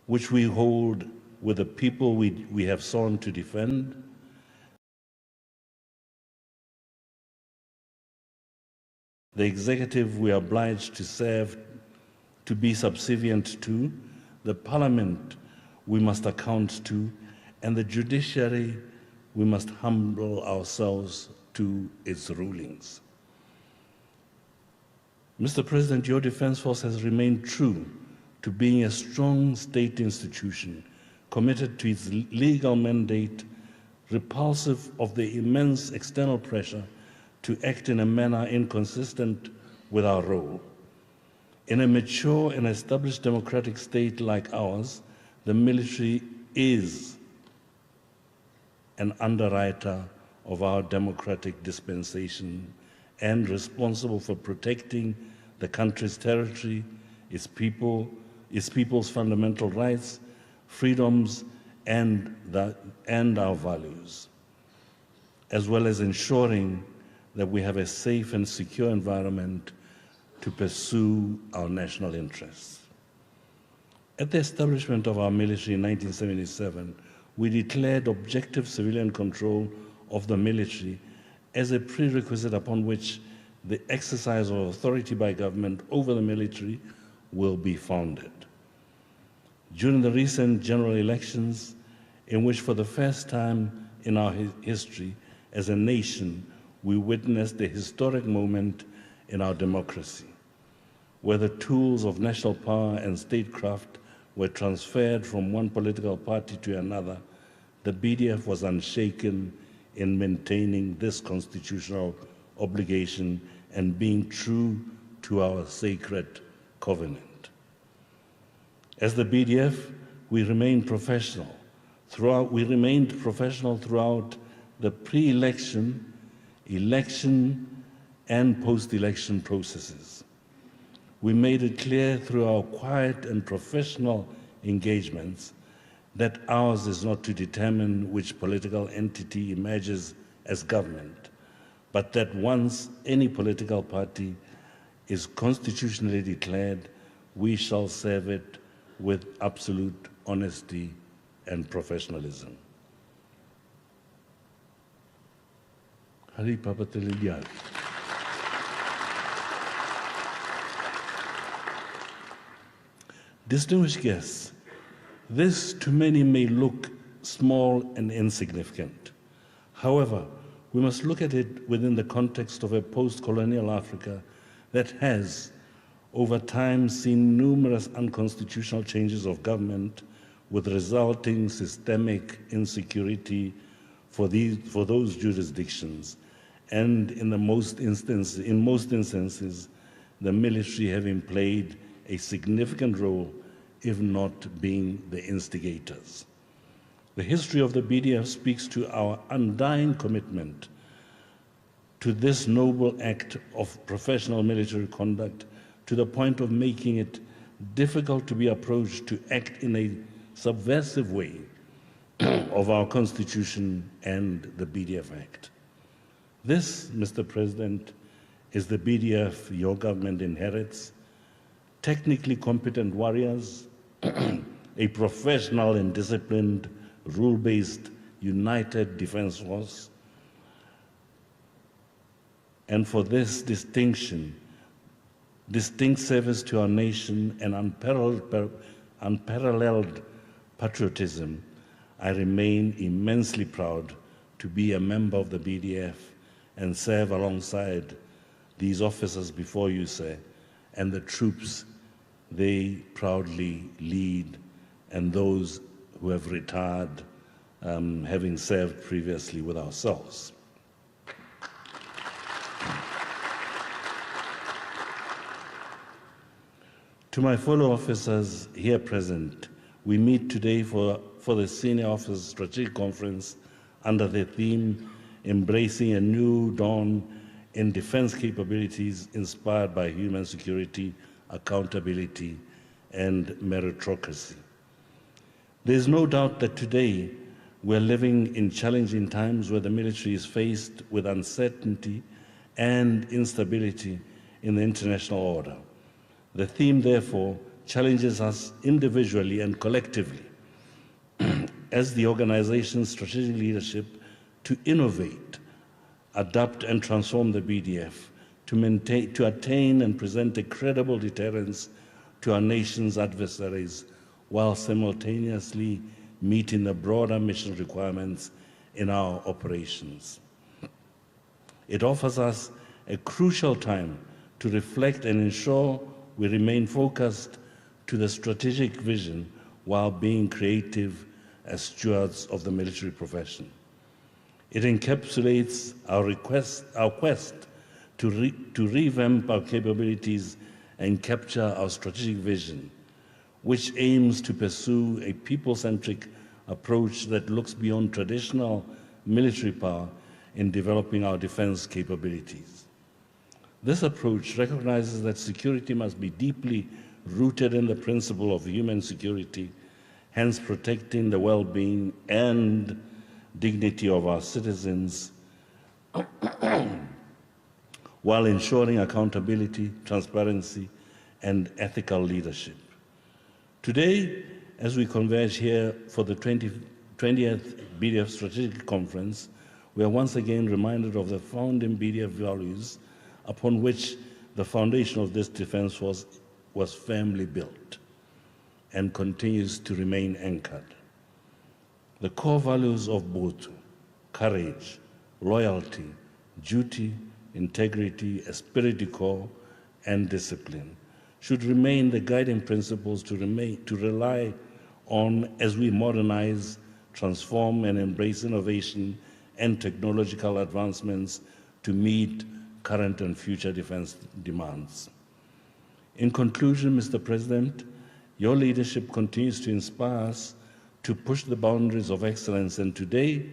which we hold with the people we have sworn to defend, the executive we are obliged to serve, to be subservient to, the parliament we must account to, and the judiciary we must humble ourselves to its rulings. Mr. President, your Defence Force has remained true to being a strong state institution, committed to its legal mandate, repulsive of the immense external pressure to act in a manner inconsistent with our role. In a mature and established democratic state like ours, the military is an underwriter of our democratic dispensation and responsible for protecting the country's territory, its people's fundamental rights, freedoms, and our values, as well as ensuring that we have a safe and secure environment to pursue our national interests. At the establishment of our military in 1977, we declared objective civilian control of the military as a prerequisite upon which the exercise of authority by government over the military will be founded. During the recent general elections, in which for the first time in our history as a nation, we witnessed a historic moment in our democracy, where the tools of national power and statecraft were transferred from one political party to another, the BDF was unshaken in maintaining this constitutional obligation and being true to our sacred covenant. As the BDF, we remained professional throughout the pre-election, election, and post-election processes. We made it clear through our quiet and professional engagements that ours is not to determine which political entity emerges as government, but that once any political party is constitutionally declared, we shall serve it with absolute honesty and professionalism. Hari Papatelilial. Distinguished guests, this to many may look small and insignificant. However, we must look at it within the context of a post-colonial Africa that has, over time, seen numerous unconstitutional changes of government with resulting systemic insecurity for those jurisdictions, and in most instances, the military having played a significant role, if not being the instigators. The history of the BDF speaks to our undying commitment to this noble act of professional military conduct, to the point of making it difficult to be approached to act in a subversive way of our Constitution and the BDF Act. This, Mr. President, is the BDF your government inherits: technically competent warriors, a professional and disciplined, rule-based, united defense force. And for this distinct service to our nation and unparalleled patriotism, I remain immensely proud to be a member of the BDF and serve alongside these officers before you, sir, and the troops they proudly lead, and those who have retired, having served previously with ourselves. To my fellow officers here present, we meet today for the Senior Officers Strategic Conference under the theme, Embracing a New Dawn in Defense Capabilities Inspired by Human Security, Accountability, and Meritocracy. There is no doubt that today we're living in challenging times where the military is faced with uncertainty and instability in the international order. The theme, therefore, challenges us individually and collectively as the organization's strategic leadership to innovate, adapt and transform the BDF to attain and present a credible deterrence to our nation's adversaries while simultaneously meeting the broader mission requirements in our operations. It offers us a crucial time to reflect and ensure we remain focused to the strategic vision while being creative as stewards of the military profession. It encapsulates our quest to revamp our capabilities and capture our strategic vision, which aims to pursue a people-centric approach that looks beyond traditional military power in developing our defense capabilities. This approach recognizes that security must be deeply rooted in the principle of human security, hence protecting the well-being and dignity of our citizens while ensuring accountability, transparency, and ethical leadership. Today, as we converge here for the 20th BDF Strategic Conference, we are once again reminded of the founding BDF values upon which the foundation of this defense force was firmly built and continues to remain anchored. The core values of Botho, courage, loyalty, duty, integrity, esprit de corps, and discipline should remain the guiding principles to rely on as we modernize, transform, and embrace innovation and technological advancements to meet current and future defense demands. In conclusion, Mr. President, your leadership continues to inspire us to push the boundaries of excellence, and today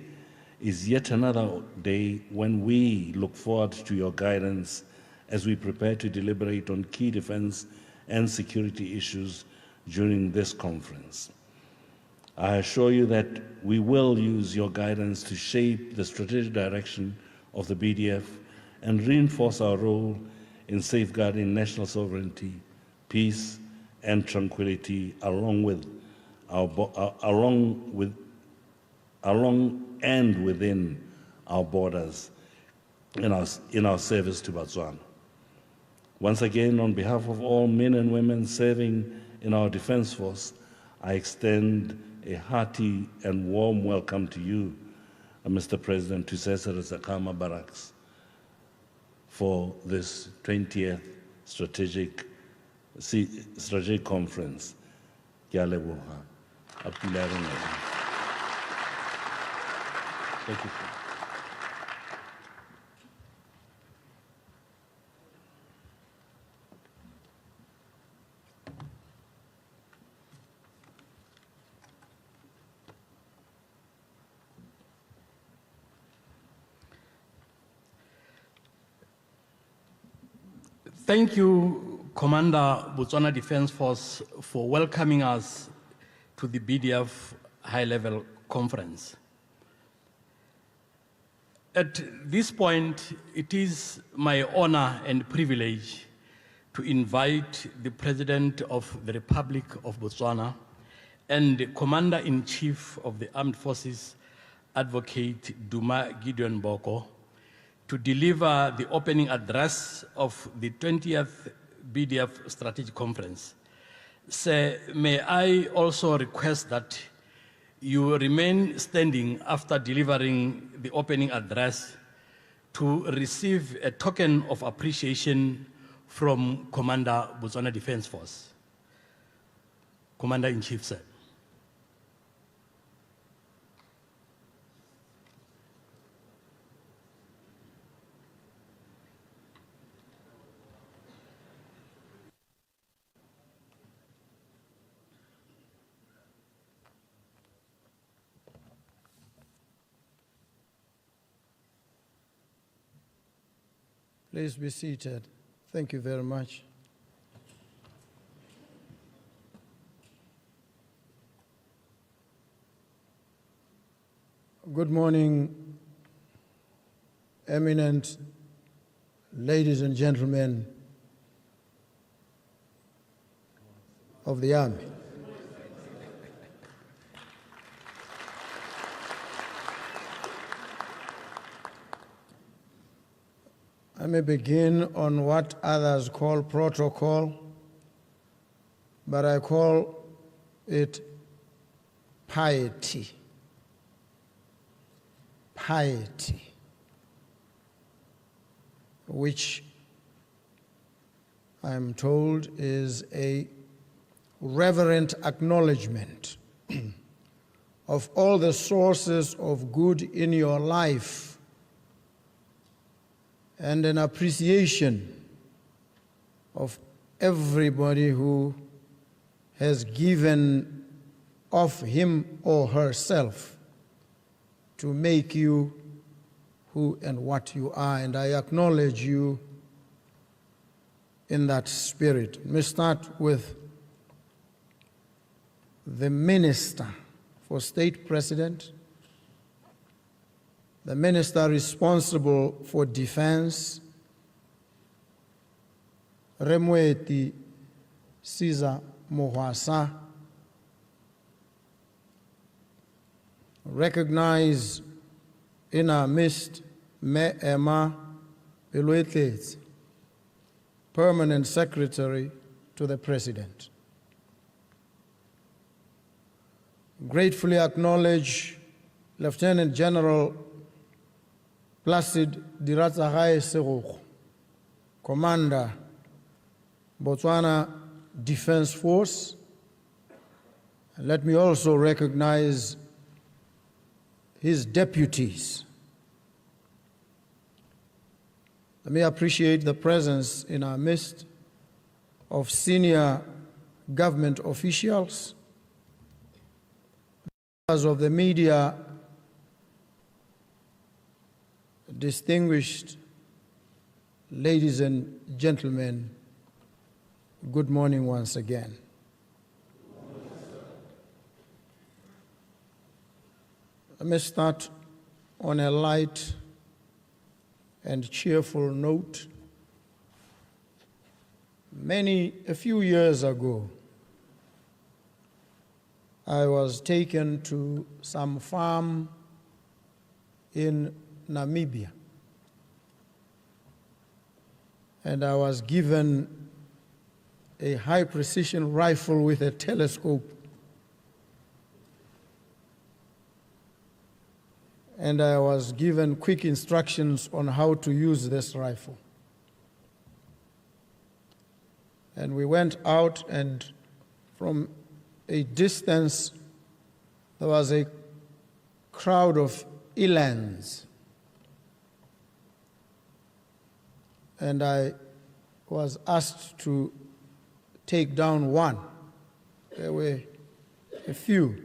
is yet another day when we look forward to your guidance as we prepare to deliberate on key defense and security issues during this conference. I assure you that we will use your guidance to shape the strategic direction of the BDF and reinforce our role in safeguarding national sovereignty, peace, and tranquility along and within our borders in our service to Botswana. Once again, on behalf of all men and women serving in our Defense Force, I extend a hearty and warm welcome to you, Mr. President, to Diratsagae Barracks for this 20th strategic conference. Ke a leboha. A pula e re nele. Thank you. Thank you, Commander Botswana Defence Force, for welcoming us to the BDF high-level conference. At this point, it is my honor and privilege to invite the President of the Republic of Botswana and the Commander-in-Chief of the Armed Forces, Advocate Duma Boko, to deliver the opening address of the 20th BDF Strategic Conference. Sir, may I also request that you remain standing after delivering the opening address to receive a token of appreciation from Commander Botswana Defence Force. Commander-in-Chief, sir. Please be seated. Thank you very much. Good morning, eminent ladies and gentlemen. of the Army. I may begin on what others call protocol, but I call it piety. Piety, which I'm told is a reverent acknowledgement of all the sources of good in your life and an appreciation of everybody who has given of him or herself to make you who and what you are, and I acknowledge you in that spirit. Let me start with the Minister for State President, the Minister responsible for Defense, Moeti Mohwasa. Recognize in our midst Me Emma Beluetlets, Permanent Secretary to the President. Gratefully acknowledge Lieutenant General Placid Diratsagae Segokgo, Commander, Botswana Defence Force. And let me also recognize his deputies. Let me appreciate the presence in our midst of senior government officials, members of the media, distinguished ladies and gentlemen, good morning once again. Let me start on a light and cheerful note. A few years ago, I was taken to some farm in Namibia, and I was given a high-precision rifle with a telescope, and I was given quick instructions on how to use this rifle. And we went out, and from a distance, there was a crowd of elands. And I was asked to take down one. There were a few.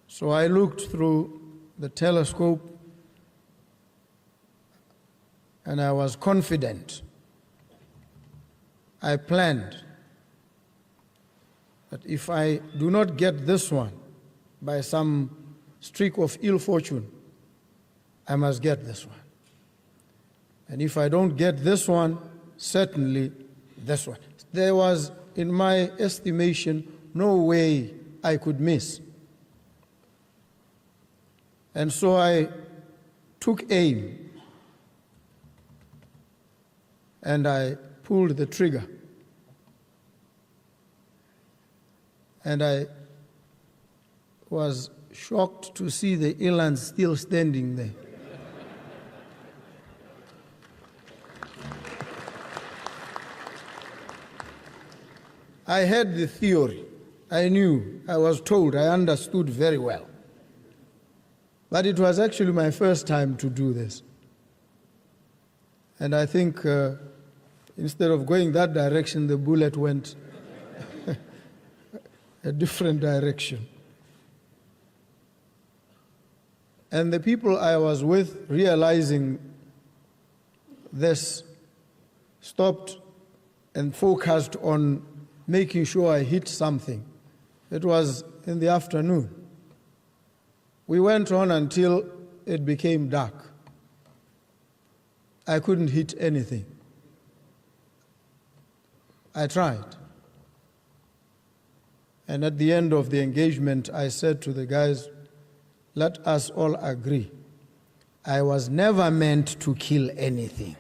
So I looked through the telescope, and I was confident. I planned that if I do not get this one by some streak of ill fortune, I must get this one. And if I don't get this one, certainly this one. There was, in my estimation, no way I could miss. And so I took aim, and I pulled the trigger. And I was shocked to see the eland still standing there. I had the theory. I knew, I was told, I understood very well. But it was actually my first time to do this. And I think instead of going that direction, the bullet went a different direction. And the people I was with, realizing this, stopped and focused on making sure I hit something. It was in the afternoon. We went on until it became dark. I couldn't hit anything. I tried. And at the end of the engagement, I said to the guys, let us all agree, I was never meant to kill anything.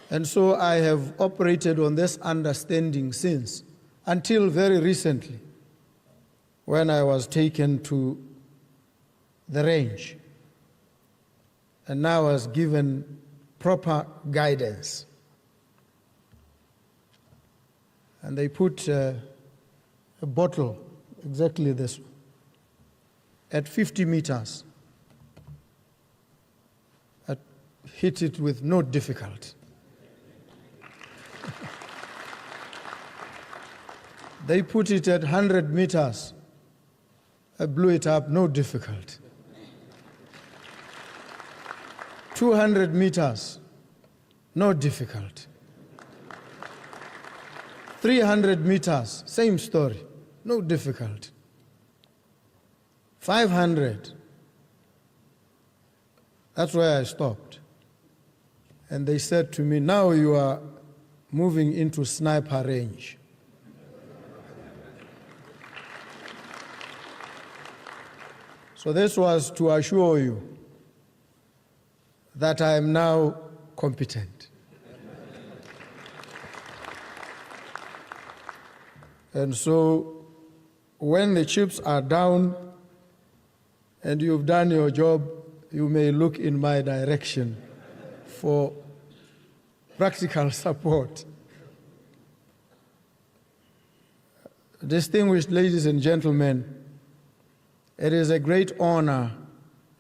And so I have operated on this understanding since, until very recently, when I was taken to the range. And now I was given proper guidance. And they put a bottle, exactly this one, at 50 meters. I hit it with no difficulty. They put it at 100 meters. I blew it up, no difficulty. 200 meters, no difficulty. 300 meters, same story, no difficulty. 500, that's where I stopped. And they said to me, now you are moving into sniper range. So this was to assure you that I am now competent. And so when the chips are down and you've done your job, you may look in my direction for practical support. Distinguished ladies and gentlemen, it is a great honor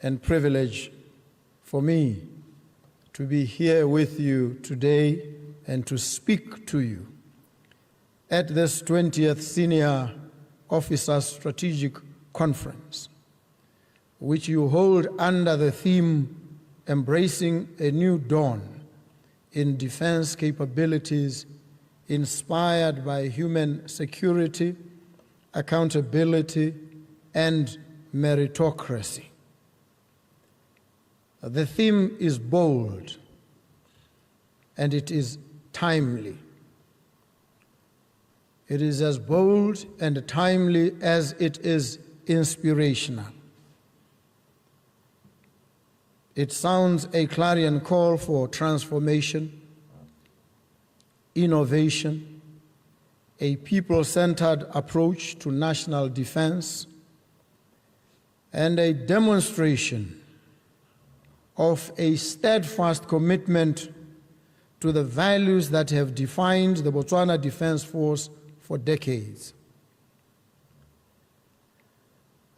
and privilege for me to be here with you today and to speak to you at this 20th Senior Officers Strategic Conference, which you hold under the theme Embracing a New Dawn in Defense Capabilities Inspired by Human Security, Accountability, and Meritocracy. The theme is bold and it is timely. It is as bold and timely as it is inspirational. It sounds a clarion call for transformation, innovation, a people-centered approach to national defense, and a demonstration of a steadfast commitment to the values that have defined the Botswana Defence Force for decades.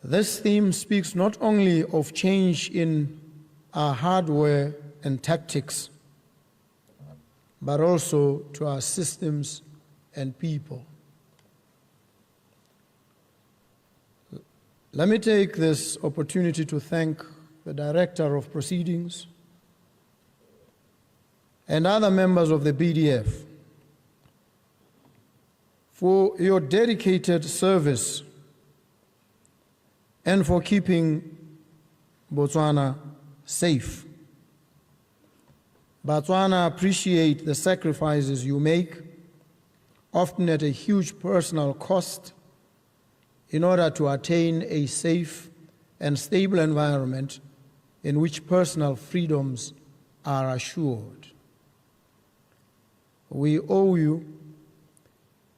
This theme speaks not only of change in our hardware and tactics, but also to our systems and people. Let me take this opportunity to thank the Director of Proceedings and other members of the BDF for your dedicated service and for keeping Botswana safe. Botswana appreciate the sacrifices you make, often at a huge personal cost, in order to attain a safe and stable environment in which personal freedoms are assured. We owe you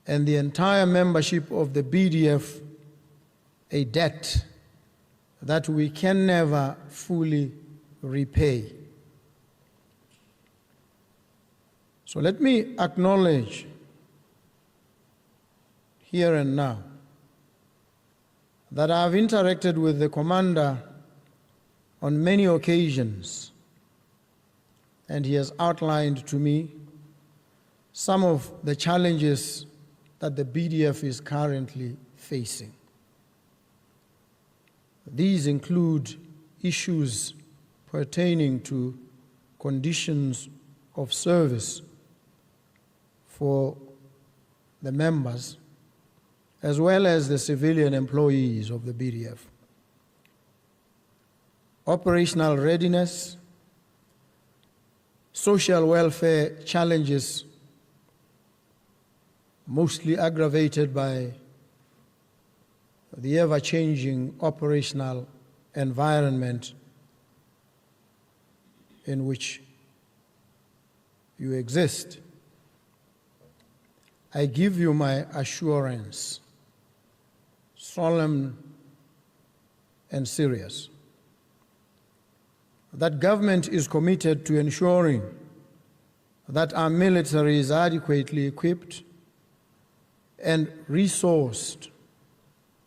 and the entire membership of the BDF a debt that we can never fully repay. So let me acknowledge here and now that I have interacted with the commander on many occasions, and he has outlined to me some of the challenges that the BDF is currently facing. These include issues pertaining to conditions of service for the members, as well as the civilian employees of the BDF. Operational readiness, social welfare challenges, mostly aggravated by the ever-changing operational environment in which you exist. I give you my assurance, solemn and serious, that government is committed to ensuring that our military is adequately equipped and resourced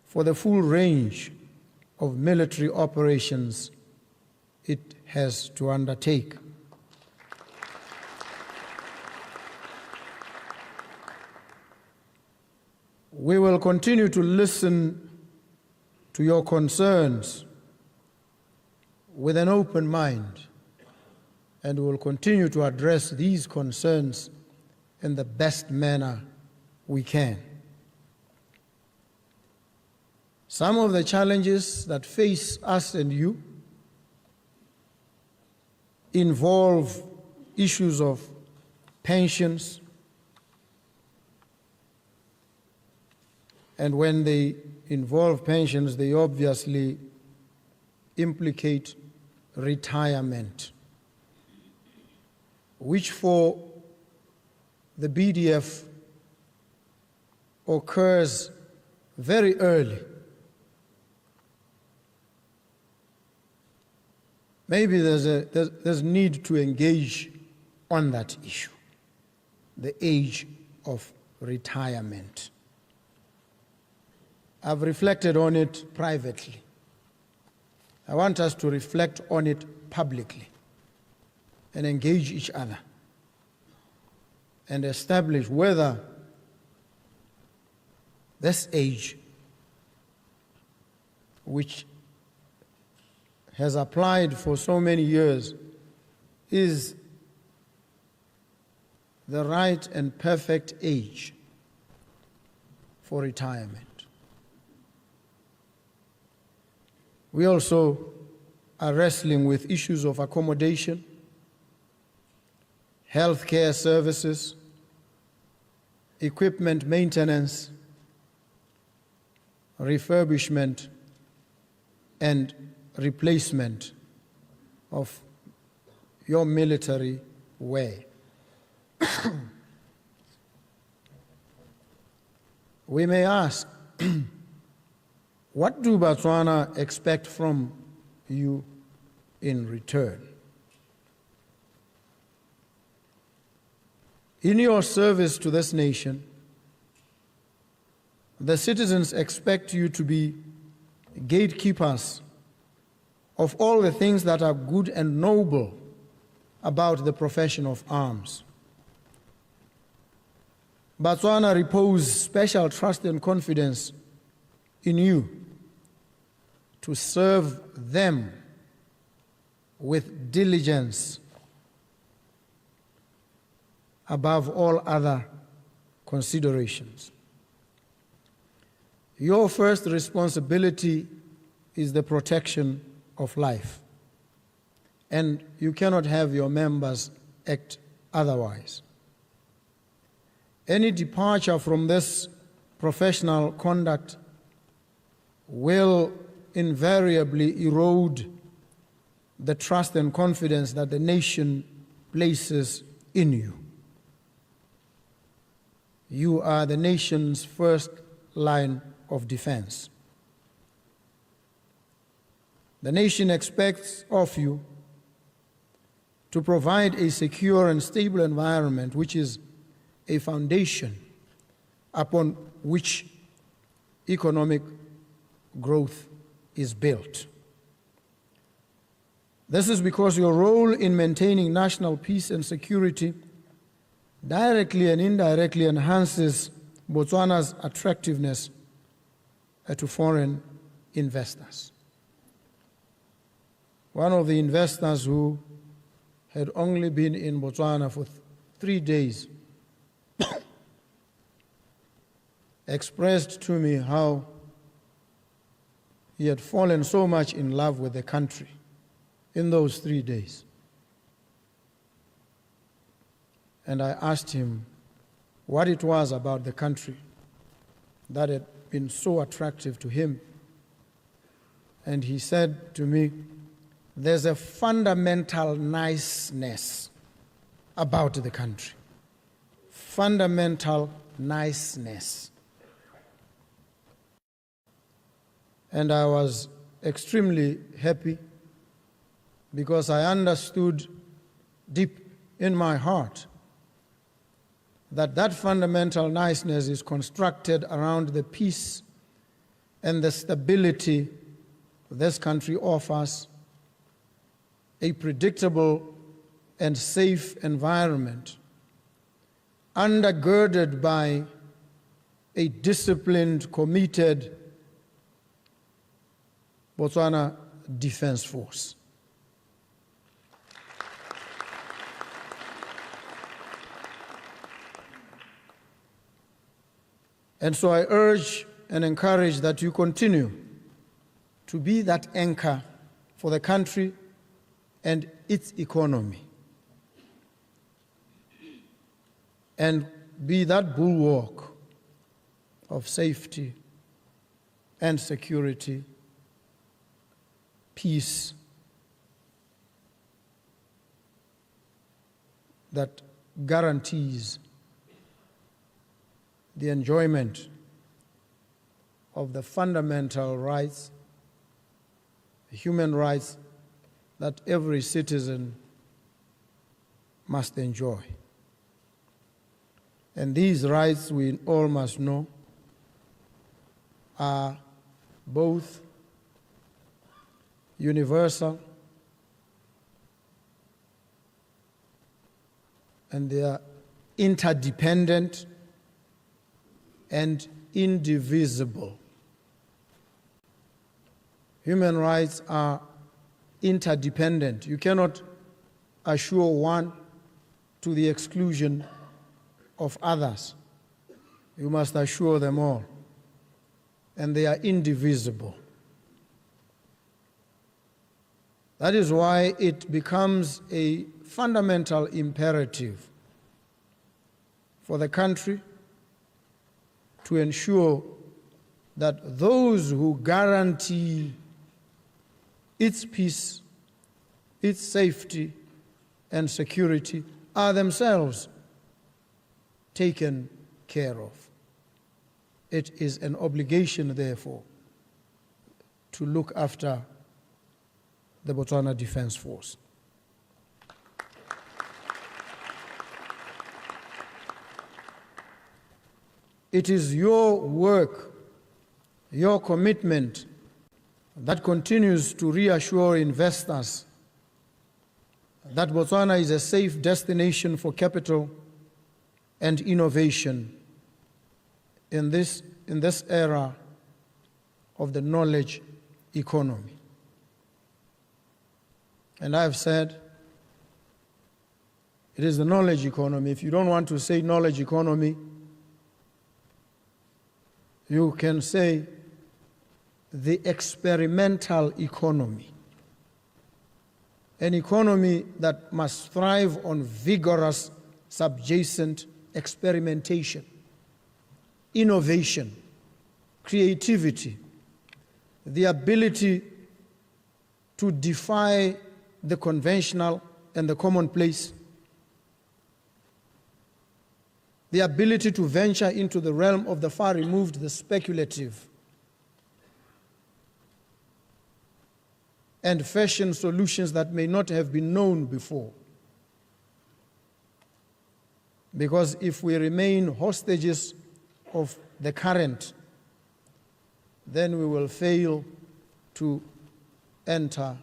for the full range of military operations it has to undertake. We will continue to listen to your concerns with an open mind, and we will continue to address these concerns in the best manner we can. Some of the challenges that face us and you involve issues of pensions, and when they involve pensions, they obviously implicate retirement, which for the BDF occurs very early. Maybe there's need to engage on that issue, the age of retirement. I've reflected on it privately. I want us to reflect on it publicly and engage each other and establish whether this age, which has applied for so many years, is the right and perfect age for retirement. We also are wrestling with issues of accommodation, healthcare services, equipment maintenance, refurbishment, and replacement of your military wear. We may ask, what do Botswana expect from you in return? In your service to this nation, the citizens expect you to be gatekeepers of all the things that are good and noble about the profession of arms. Botswana reposes special trust and confidence in you to serve them with diligence above all other considerations. Your first responsibility is the protection of life, and you cannot have your members act otherwise. Any departure from this professional conduct will invariably erode the trust and confidence that the nation places in you. You are the nation's first line of defense. The nation expects of you to provide a secure and stable environment, which is a foundation upon which economic growth is built. This is because your role in maintaining national peace and security directly and indirectly enhances Botswana's attractiveness to foreign investors. One of the investors who had only been in Botswana for 3 days expressed to me how he had fallen so much in love with the country in those 3 days. and I asked him what it was about the country that had been so attractive to him. And he said to me, there's a fundamental niceness about the country. Fundamental niceness. And I was extremely happy because I understood deep in my heart that that fundamental niceness is constructed around the peace and the stability this country offers, a predictable and safe environment, undergirded by a disciplined, committed Botswana Defence Force. And so I urge and encourage that you continue to be that anchor for the country and its economy, and be that bulwark of safety and security, peace, that guarantees the enjoyment of the fundamental rights, human rights that every citizen must enjoy. And these rights, we all must know, are both universal and they are interdependent and indivisible. Human rights are interdependent. You cannot assure one to the exclusion of others. You must assure them all. And they are indivisible. That is why it becomes a fundamental imperative for the country to ensure that those who guarantee its peace, its safety and security are themselves taken care of. It is an obligation, therefore, to look after the Botswana Defence Force. It is your work, your commitment that continues to reassure investors that Botswana is a safe destination for capital and innovation in this era of the knowledge economy. And I've said, it is the knowledge economy. If you don't want to say knowledge economy, you can say the experimental economy. An economy that must thrive on vigorous subjacent experimentation, innovation, creativity, the ability to defy the conventional and the commonplace, the ability to venture into the realm of the far removed, the speculative, and fashion solutions that may not have been known before. Because if we remain hostages of the current, then we will fail to enter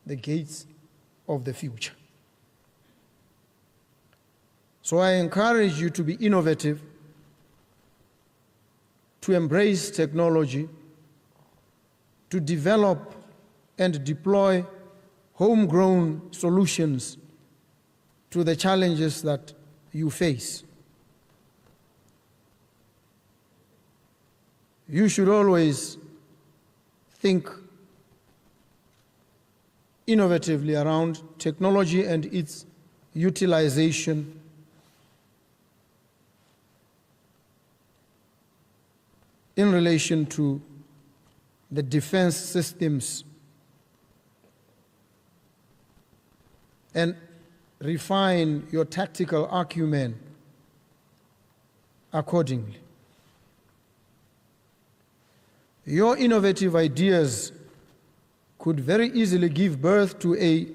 the gates of the future. So I encourage you to be innovative, to embrace technology, to develop and deploy homegrown solutions to the challenges that you face. You should always think innovatively around technology and its utilization in relation to the defense systems and refine your tactical acumen accordingly. Your innovative ideas could very easily give birth to a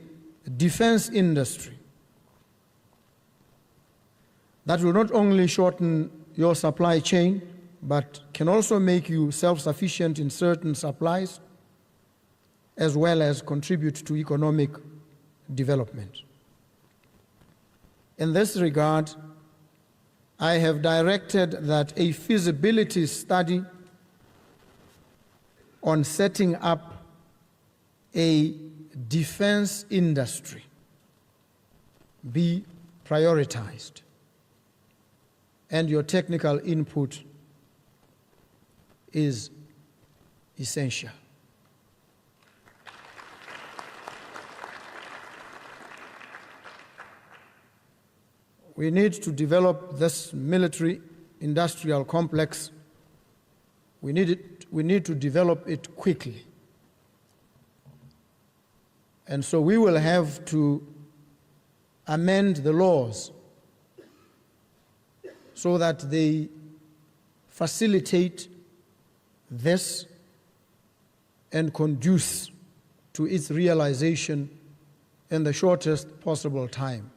defense industry that will not only shorten your supply chain, but can also make you self-sufficient in certain supplies, as well as contribute to economic development. In this regard, I have directed that a feasibility study on setting up a defense industry be prioritized, and your technical input is essential. We need to develop this military industrial complex. We need to develop it quickly. And so we will have to amend the laws so that they facilitate this and conduce to its realization in the shortest possible time.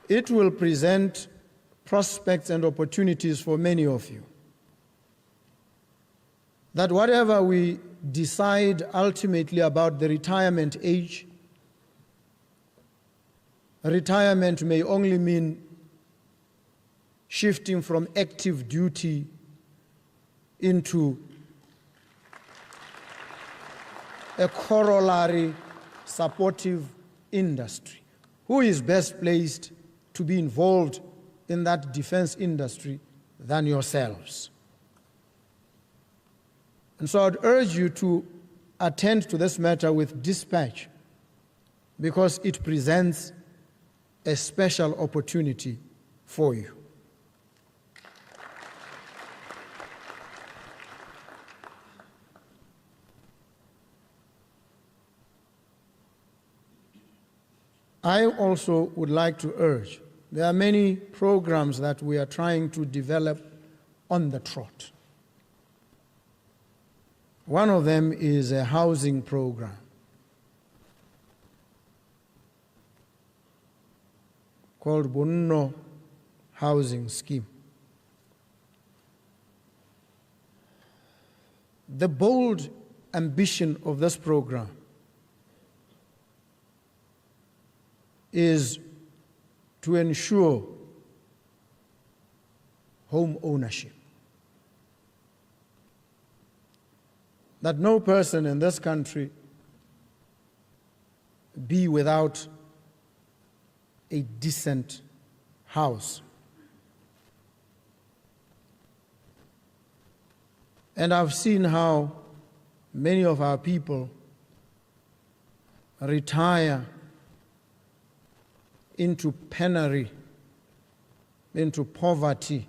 It will present prospects and opportunities for many of you. That whatever we decide ultimately about the retirement age, retirement may only mean shifting from active duty into a corollary supportive industry. Who is best placed to be involved in that defense industry than yourselves? And so I'd urge you to attend to this matter with dispatch, because it presents a special opportunity for you. I also would like to urge, there are many programs that we are trying to develop on the trot. One of them is a housing program called Bonno Housing Scheme. The bold ambition of this program is to ensure home ownership. That no person in this country be without a decent house. And I've seen how many of our people retire into penury, into poverty.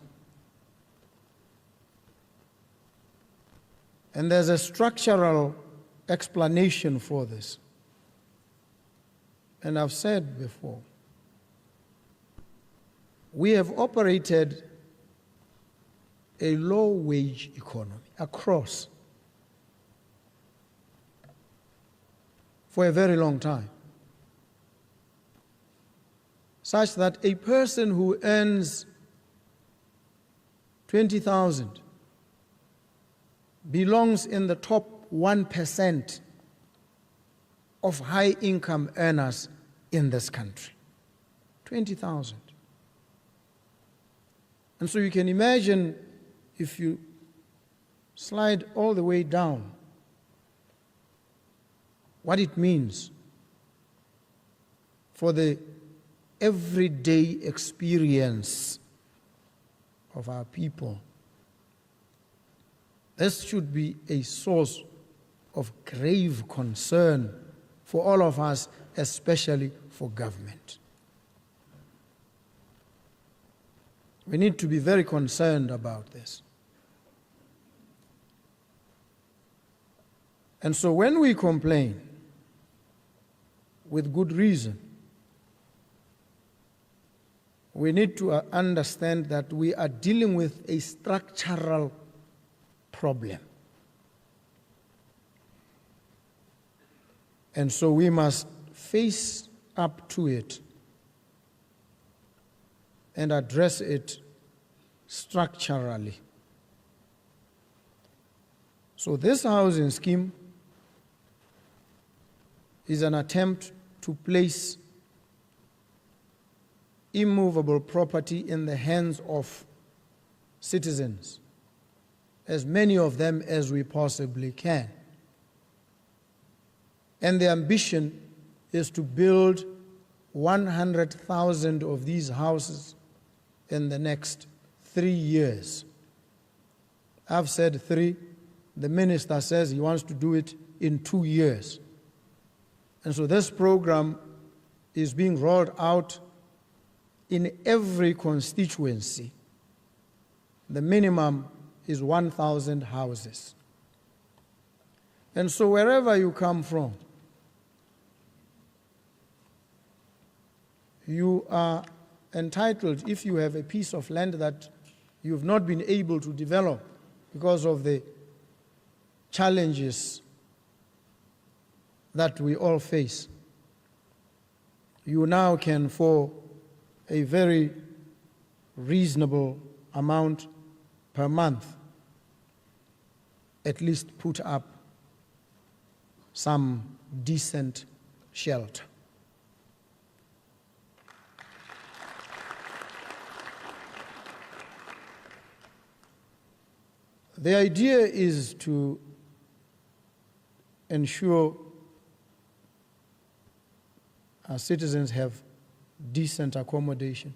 And there's a structural explanation for this. And I've said before, we have operated a low-wage economy across for a very long time, such that a person who earns 20,000 belongs in the top 1% of high-income earners in this country. 20,000. And so you can imagine, if you slide all the way down, what it means for the everyday experience of our people. This should be a source of grave concern for all of us, especially for government. We need to be very concerned about this. And so when we complain, with good reason, we need to understand that we are dealing with a structural problem. And so we must face up to it and address it structurally. So this housing scheme is an attempt to place immovable property in the hands of citizens, as many of them as we possibly can. And the ambition is to build 100,000 of these houses in the next 3 years. I've said 3. The minister says he wants to do it in 2 years. And so this program is being rolled out in every constituency. The minimum is 1,000 houses. And so wherever you come from, you are entitled, if you have a piece of land that you've not been able to develop because of the challenges that we all face, you now can, for a very reasonable amount per month, at least put up some decent shelter. The idea is to ensure our citizens have decent accommodation.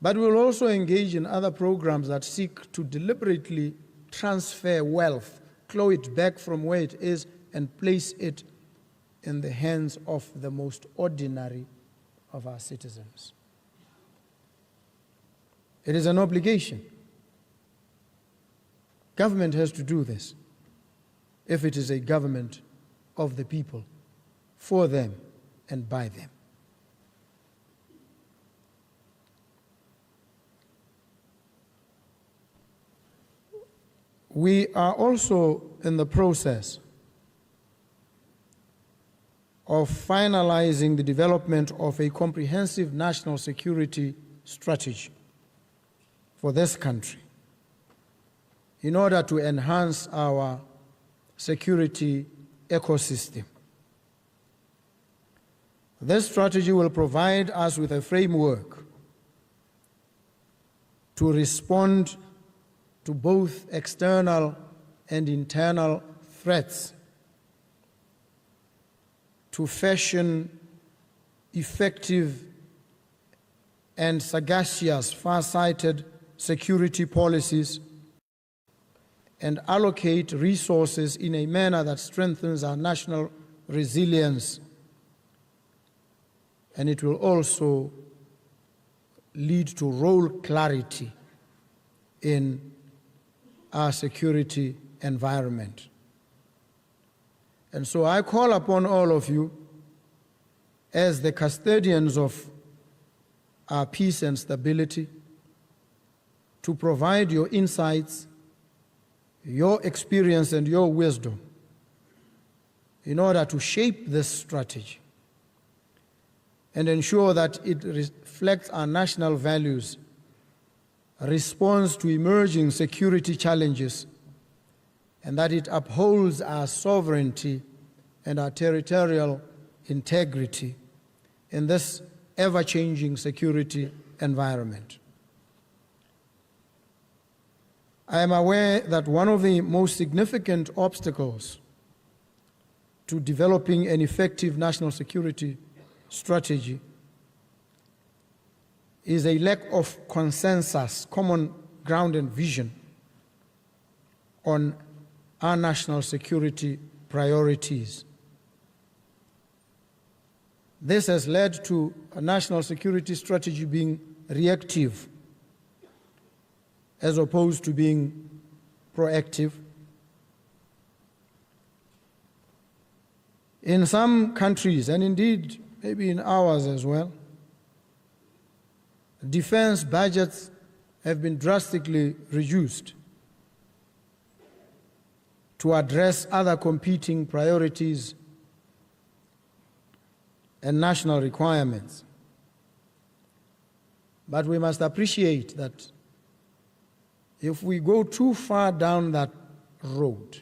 But we'll also engage in other programs that seek to deliberately transfer wealth, claw it back from where it is, and place it in the hands of the most ordinary of our citizens. It is an obligation. Government has to do this if it is a government of the people, for them and by them. We are also in the process of finalizing the development of a comprehensive national security strategy for this country in order to enhance our security ecosystem. This strategy will provide us with a framework to respond to both external and internal threats, to fashion effective and sagacious, far-sighted security policies, and allocate resources in a manner that strengthens our national resilience. And it will also lead to role clarity in our security environment. And so I call upon all of you, as the custodians of our peace and stability, to provide your insights, your experience, and your wisdom in order to shape this strategy and ensure that it reflects our national values, responds to emerging security challenges, and that it upholds our sovereignty and our territorial integrity in this ever-changing security environment. I am aware that one of the most significant obstacles to developing an effective national security strategy is a lack of consensus, common ground and vision on our national security priorities. This has led to a national security strategy being reactive as opposed to being proactive. In some countries, and indeed maybe in ours as well, defense budgets have been drastically reduced to address other competing priorities and national requirements. But we must appreciate that if we go too far down that road,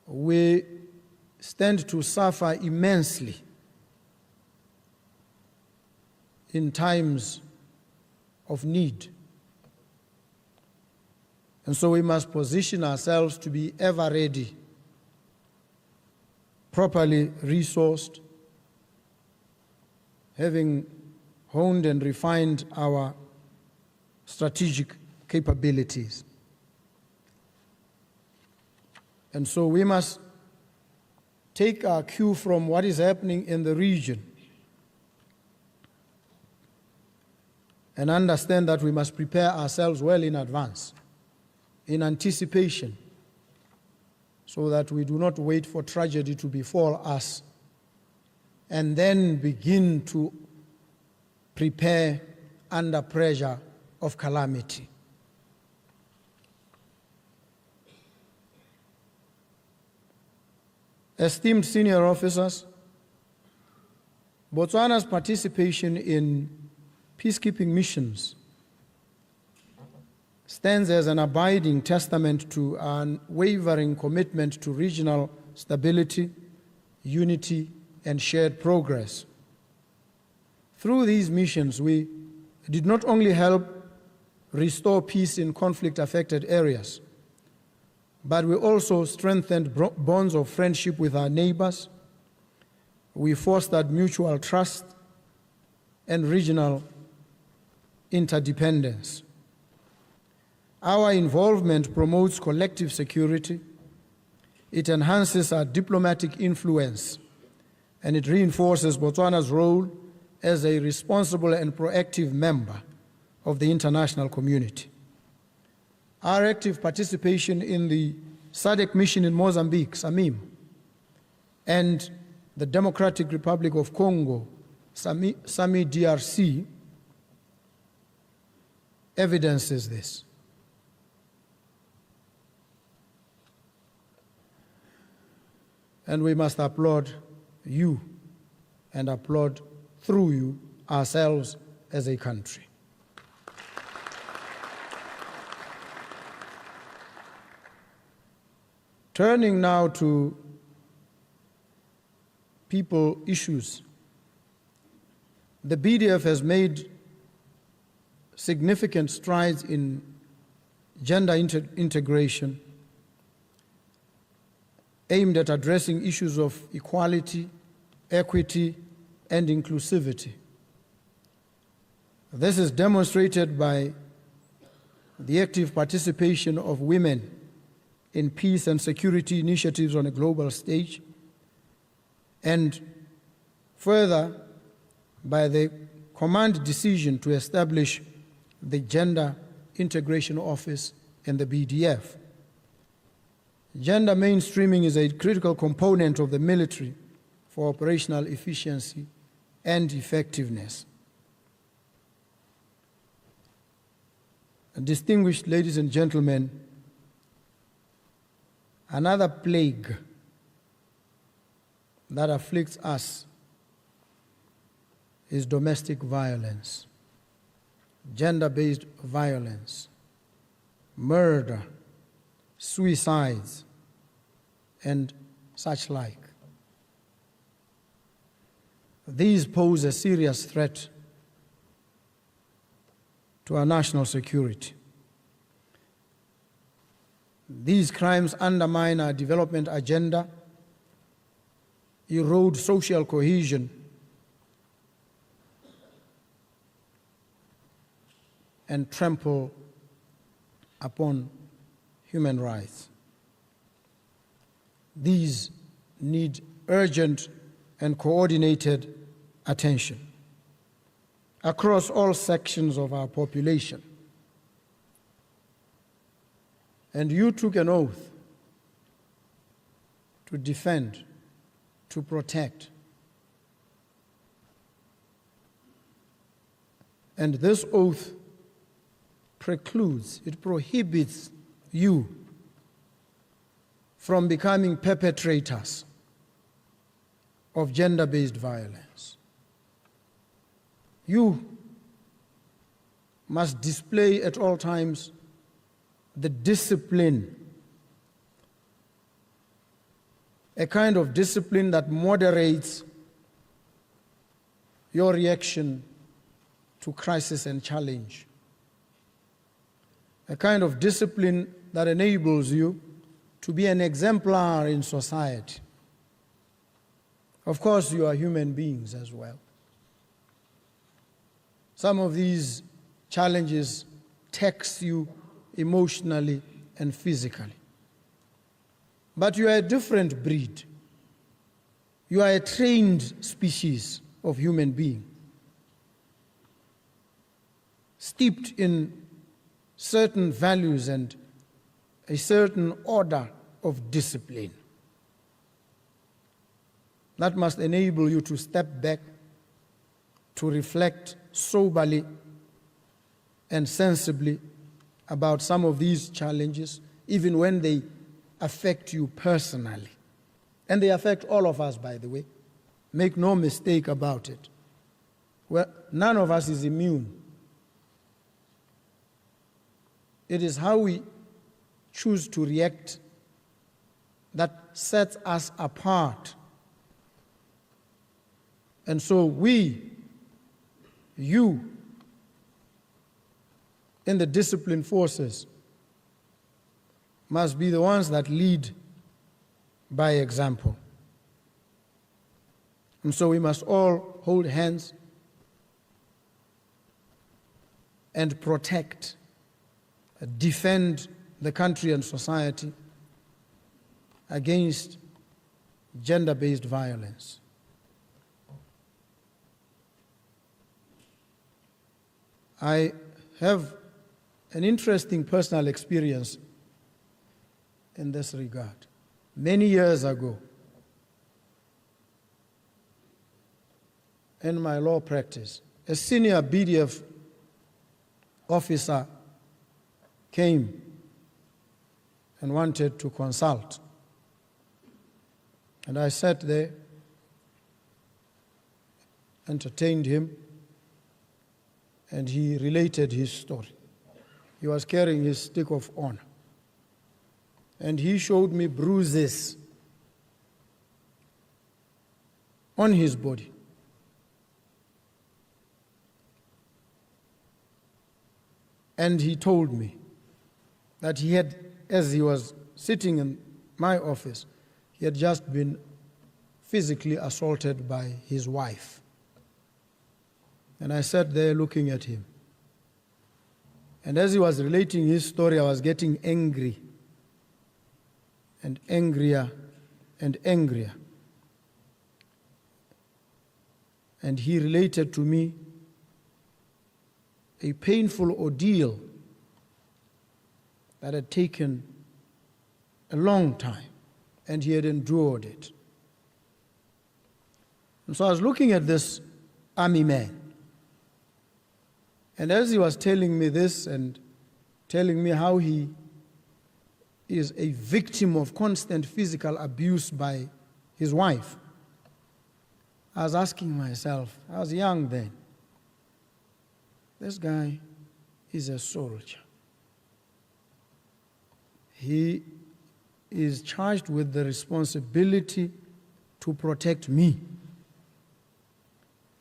we stand to suffer immensely in times of need. And so we must position ourselves to be ever ready, properly resourced, having honed and refined our strategic capabilities. And so we must take our cue from what is happening in the region and understand that we must prepare ourselves well in advance, in anticipation, so that we do not wait for tragedy to befall us and then begin to prepare under pressure of calamity. Esteemed senior officers, Botswana's participation in peacekeeping missions stands as an abiding testament to an unwavering commitment to regional stability, unity, and shared progress. Through these missions, we did not only help restore peace in conflict-affected areas, but we also strengthened bonds of friendship with our neighbors. We fostered mutual trust and regional interdependence. Our involvement promotes collective security, it enhances our diplomatic influence, and it reinforces Botswana's role as a responsible and proactive member of the international community. Our active participation in the SADC mission in Mozambique, SAMIM, and the Democratic Republic of Congo, SAMI DRC, evidences this. And we must applaud you and applaud through you ourselves as a country. Turning now to people issues, the BDF has made significant strides in gender integration aimed at addressing issues of equality, equity, and inclusivity. This is demonstrated by the active participation of women in peace and security initiatives on a global stage, and further by the command decision to establish the Gender Integration Office in the BDF. Gender mainstreaming is a critical component of the military for operational efficiency and effectiveness. Distinguished ladies and gentlemen, another plague that afflicts us is domestic violence, gender-based violence, murder, suicides, and such like. These pose a serious threat to our national security. These crimes undermine our development agenda, erode social cohesion, and trample upon human rights. These need urgent and coordinated attention across all sections of our population, And you took an oath to defend, to protect. And this oath precludes, it prohibits you from becoming perpetrators of gender-based violence. You must display at all times the discipline, a kind of discipline that moderates your reaction to crisis and challenge, a kind of discipline that enables you to be an exemplar in society. Of course, you are human beings as well. Some of these challenges tax you emotionally and physically. But you are a different breed. You are a trained species of human being, steeped in certain values and a certain order of discipline that must enable you to step back, to reflect soberly and sensibly about some of these challenges, even when they affect you personally. And they affect all of us, by the way. Make no mistake about it. Well, none of us is immune. It is how we choose to react that sets us apart. And so you, in the disciplined forces, must be the ones that lead by example. And so we must all hold hands and protect, defend the country and society against gender-based violence. I have an interesting personal experience in this regard. Many years ago, in my law practice, a senior BDF officer came and wanted to consult. And I sat there, entertained him, and he related his story. He was carrying his stick of honor. And he showed me bruises on his body. And he told me that he had, as he was sitting in my office, he had just been physically assaulted by his wife. And I sat there looking at him. And as he was relating his story, I was getting angry and angrier and angrier. And he related to me a painful ordeal that had taken a long time, and he had endured it. And so I was looking at this army man, and as he was telling me this and telling me how he is a victim of constant physical abuse by his wife, I was asking myself, I was young then, this guy is a soldier. He is charged with the responsibility to protect me.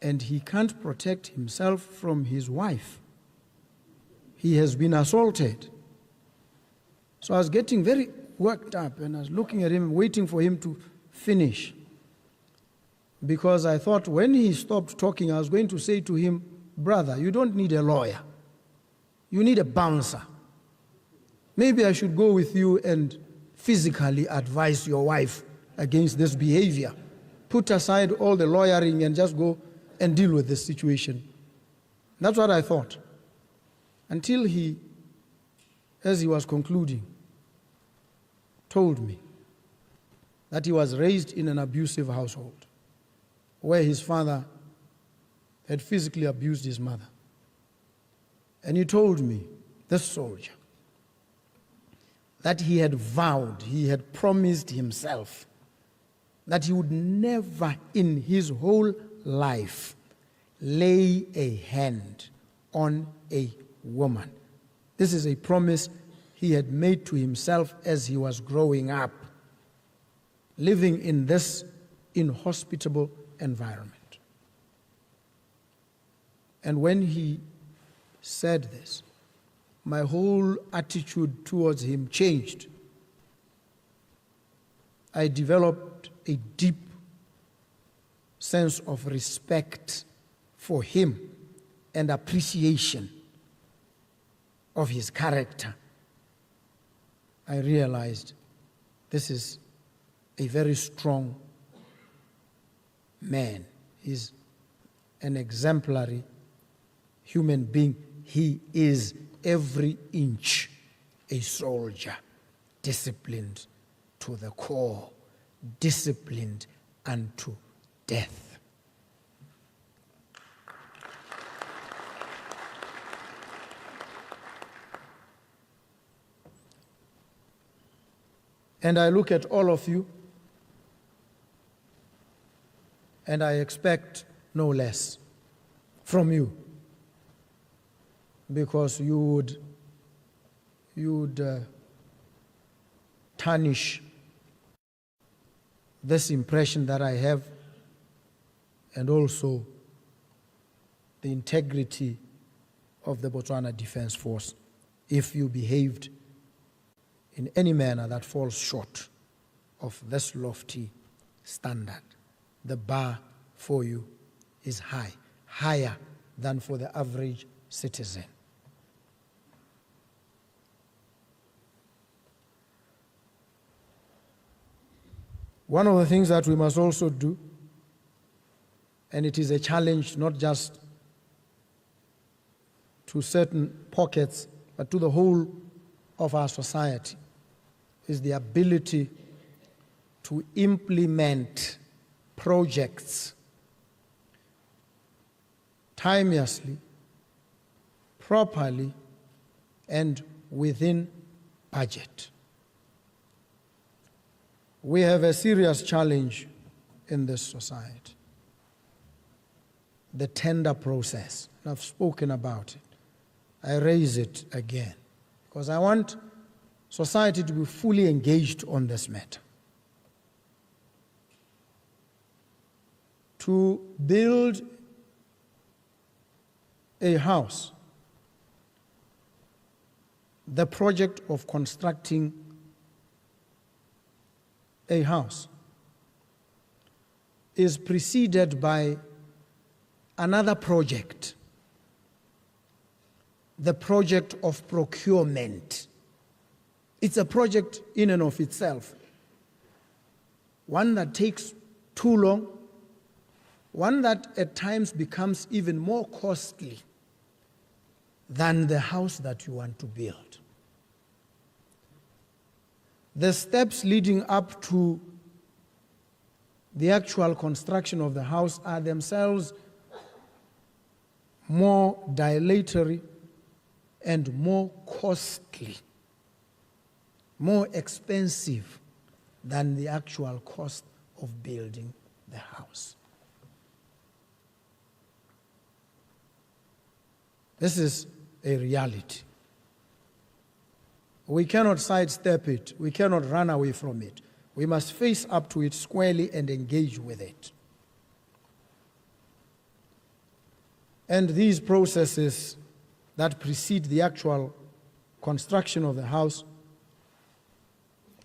And he can't protect himself from his wife. He has been assaulted. So I was getting very worked up, and I was looking at him, waiting for him to finish. Because I thought when he stopped talking, I was going to say to him, brother, you don't need a lawyer. You need a bouncer. Maybe I should go with you and physically advise your wife against this behavior. Put aside all the lawyering and just go and deal with this situation. That's what I thought. Until he, as he was concluding, told me that he was raised in an abusive household where his father had physically abused his mother. And he told me, this soldier, that he had vowed, he had promised himself that he would never in his whole life lay a hand on a woman. This is a promise he had made to himself as he was growing up, living in this inhospitable environment. And when he said this, my whole attitude towards him changed. I developed a deep sense of respect for him and appreciation of his character. I realized this is a very strong man. He's an exemplary human being. He is every inch a soldier, disciplined to the core, disciplined unto death. And I look at all of you, and I expect no less from you, because you would tarnish this impression that I have, and also the integrity of the Botswana Defence Force if you behaved in any manner that falls short of this lofty standard. The bar for you is high, higher than for the average citizen. One of the things that we must also do, and it is a challenge not just to certain pockets, but to the whole of our society, is the ability to implement projects timeously, properly, and within budget. We have a serious challenge in this society. The tender process. I've spoken about it. I raise it again because I want society to be fully engaged on this matter. To build a house, the project of constructing a house is preceded by another project, the project of procurement. It's a project in and of itself, one that takes too long, one that at times becomes even more costly than the house that you want to build. The steps leading up to the actual construction of the house are themselves more dilatory and more costly, more expensive than the actual cost of building the house. This is a reality. We cannot sidestep it. We cannot run away from it. We must face up to it squarely and engage with it. And these processes that precede the actual construction of the house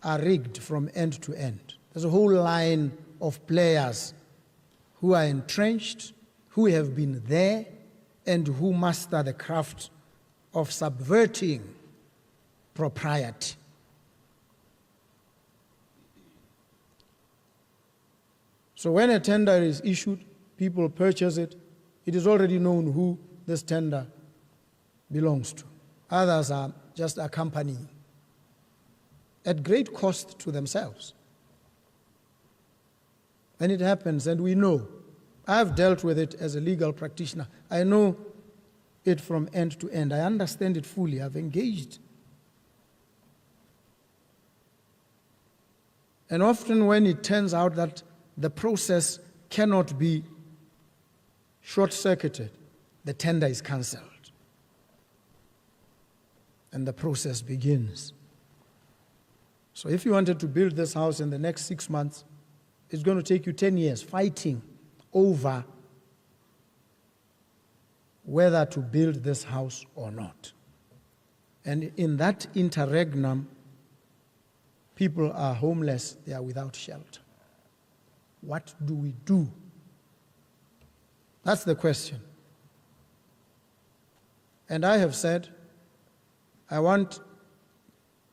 are rigged from end to end. There's a whole line of players who are entrenched, who have been there, and who master the craft of subverting propriety. So when a tender is issued, people purchase it, it is already known who this tender belongs to. Others are just accompanying. at great cost to themselves. And it happens, and we know. I've dealt with it as a legal practitioner. I know it from end to end. I understand it fully. I've engaged. And often when it turns out that the process cannot be short-circuited, the tender is cancelled. And the process begins. So if you wanted to build this house in the next 6 months, it's going to take you 10 years fighting over whether to build this house or not. And in that interregnum, people are homeless, they are without shelter. What do we do? That's the question. And I have said, I want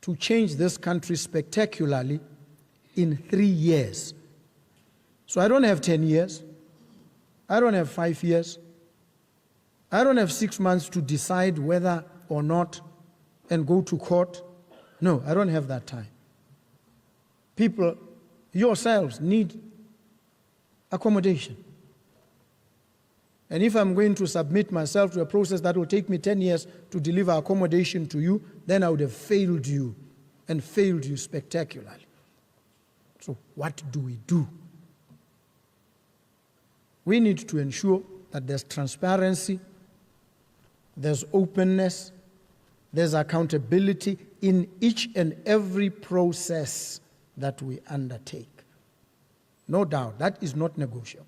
to change this country spectacularly in 3 years. So I don't have 10 years. I don't have 5 years. I don't have 6 months to decide whether or not and go to court. No, I don't have that time. People, yourselves, need accommodation. And if I'm going to submit myself to a process that will take me 10 years to deliver accommodation to you, then I would have failed you, and failed you spectacularly. So what do we do? We need to ensure that there's transparency, there's openness, there's accountability in each and every process that we undertake. No doubt, that is not negotiable,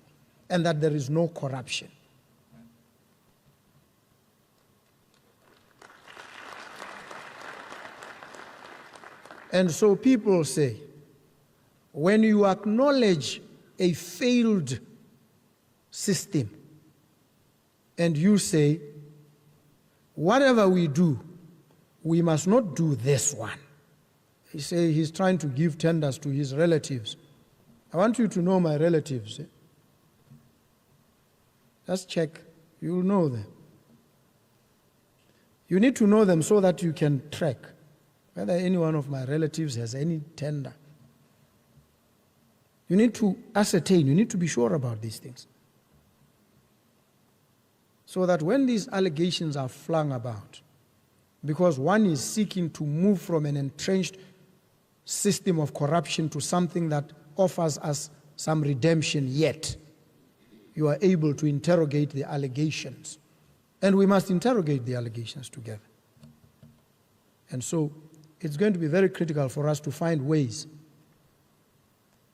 and that there is no corruption. And so people say, when you acknowledge a failed system, and you say, whatever we do, we must not do this one. He say he's trying to give tenders to his relatives. I want you to know my relatives. Just check, you'll know them. You need to know them so that you can track whether any one of my relatives has any tender. You need to ascertain, you need to be sure about these things. So that when these allegations are flung about, because one is seeking to move from an entrenched system of corruption to something that offers us some redemption, yet you are able to interrogate the allegations. And we must interrogate the allegations together. And so it's going to be very critical for us to find ways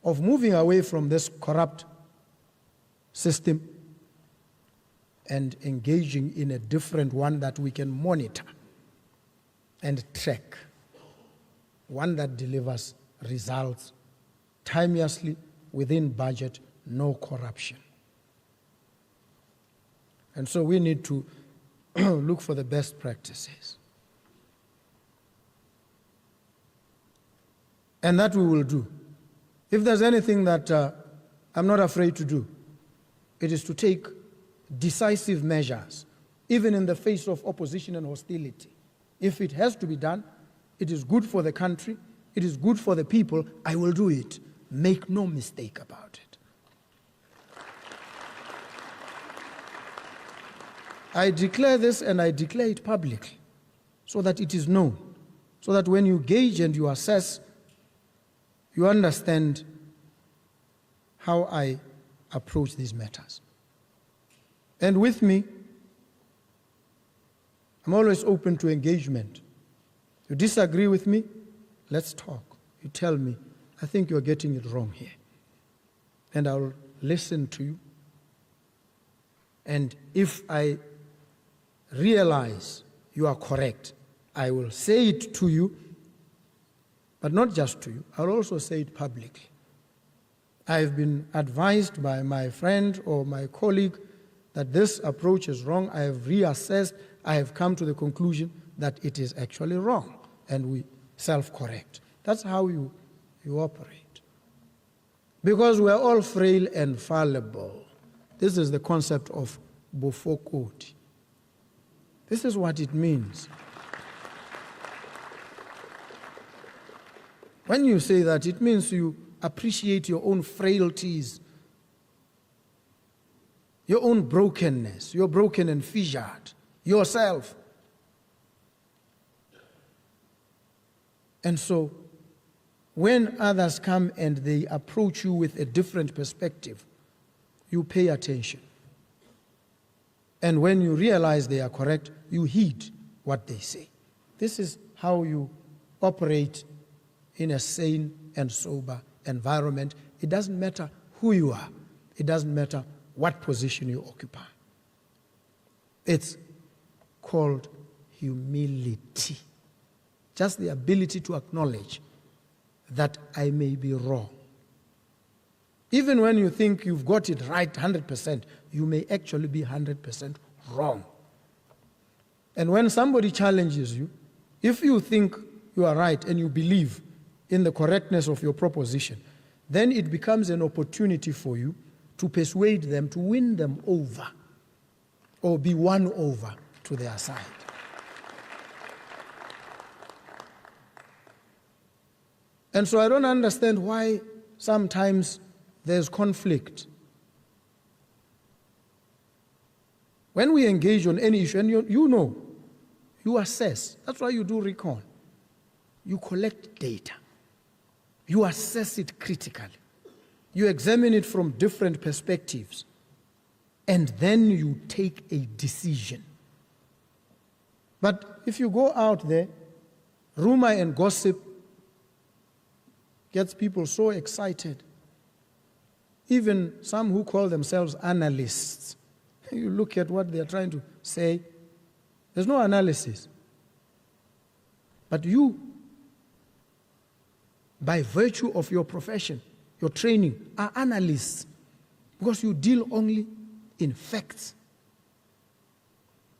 of moving away from this corrupt system and engaging in a different one that we can monitor and track, one that delivers results timeously, within budget, no corruption. And so we need to look for the best practices. And that we will do. If there's anything that I'm not afraid to do, it is to take decisive measures, even in the face of opposition and hostility. If it has to be done, it is good for the country, it is good for the people, I will do it. Make no mistake about it. I declare this, and I declare it publicly so that it is known, so that when you gauge and you assess, you understand how I approach these matters. And with me, I'm always open to engagement. You disagree with me? Let's talk. You tell me, I think you're getting it wrong here. And I'll listen to you. And if I realize you are correct, I will say it to you, but not just to you. I'll also say it publicly. I've been advised by my friend or my colleague that this approach is wrong. I have reassessed. I have come to the conclusion that it is actually wrong, and we self-correct. That's how you operate. Because we're all frail and fallible. This is the concept of bofokoti. This is what it means. When you say that, it means you appreciate your own frailties, your own brokenness. You're broken and fissured yourself. And so, when others come and they approach you with a different perspective, you pay attention. And when you realize they are correct, you heed what they say. This is how you operate in a sane and sober environment. It doesn't matter who you are. It doesn't matter what position you occupy. It's called humility. Just the ability to acknowledge that I may be wrong. Even when you think you've got it right 100%, you may actually be 100% wrong. And when somebody challenges you, if you think you are right and you believe in the correctness of your proposition, then it becomes an opportunity for you to persuade them, to win them over, or be won over to their side. And so I don't understand why sometimes there's conflict. When we engage on any issue, and you know, you assess. That's why you do recon. You collect data. You assess it critically. You examine it from different perspectives. And then you take a decision. But if you go out there, rumor and gossip gets people so excited. Even some who call themselves analysts. You look at what they're trying to say, there's no analysis. But you, by virtue of your profession, your training, are analysts because you deal only in facts.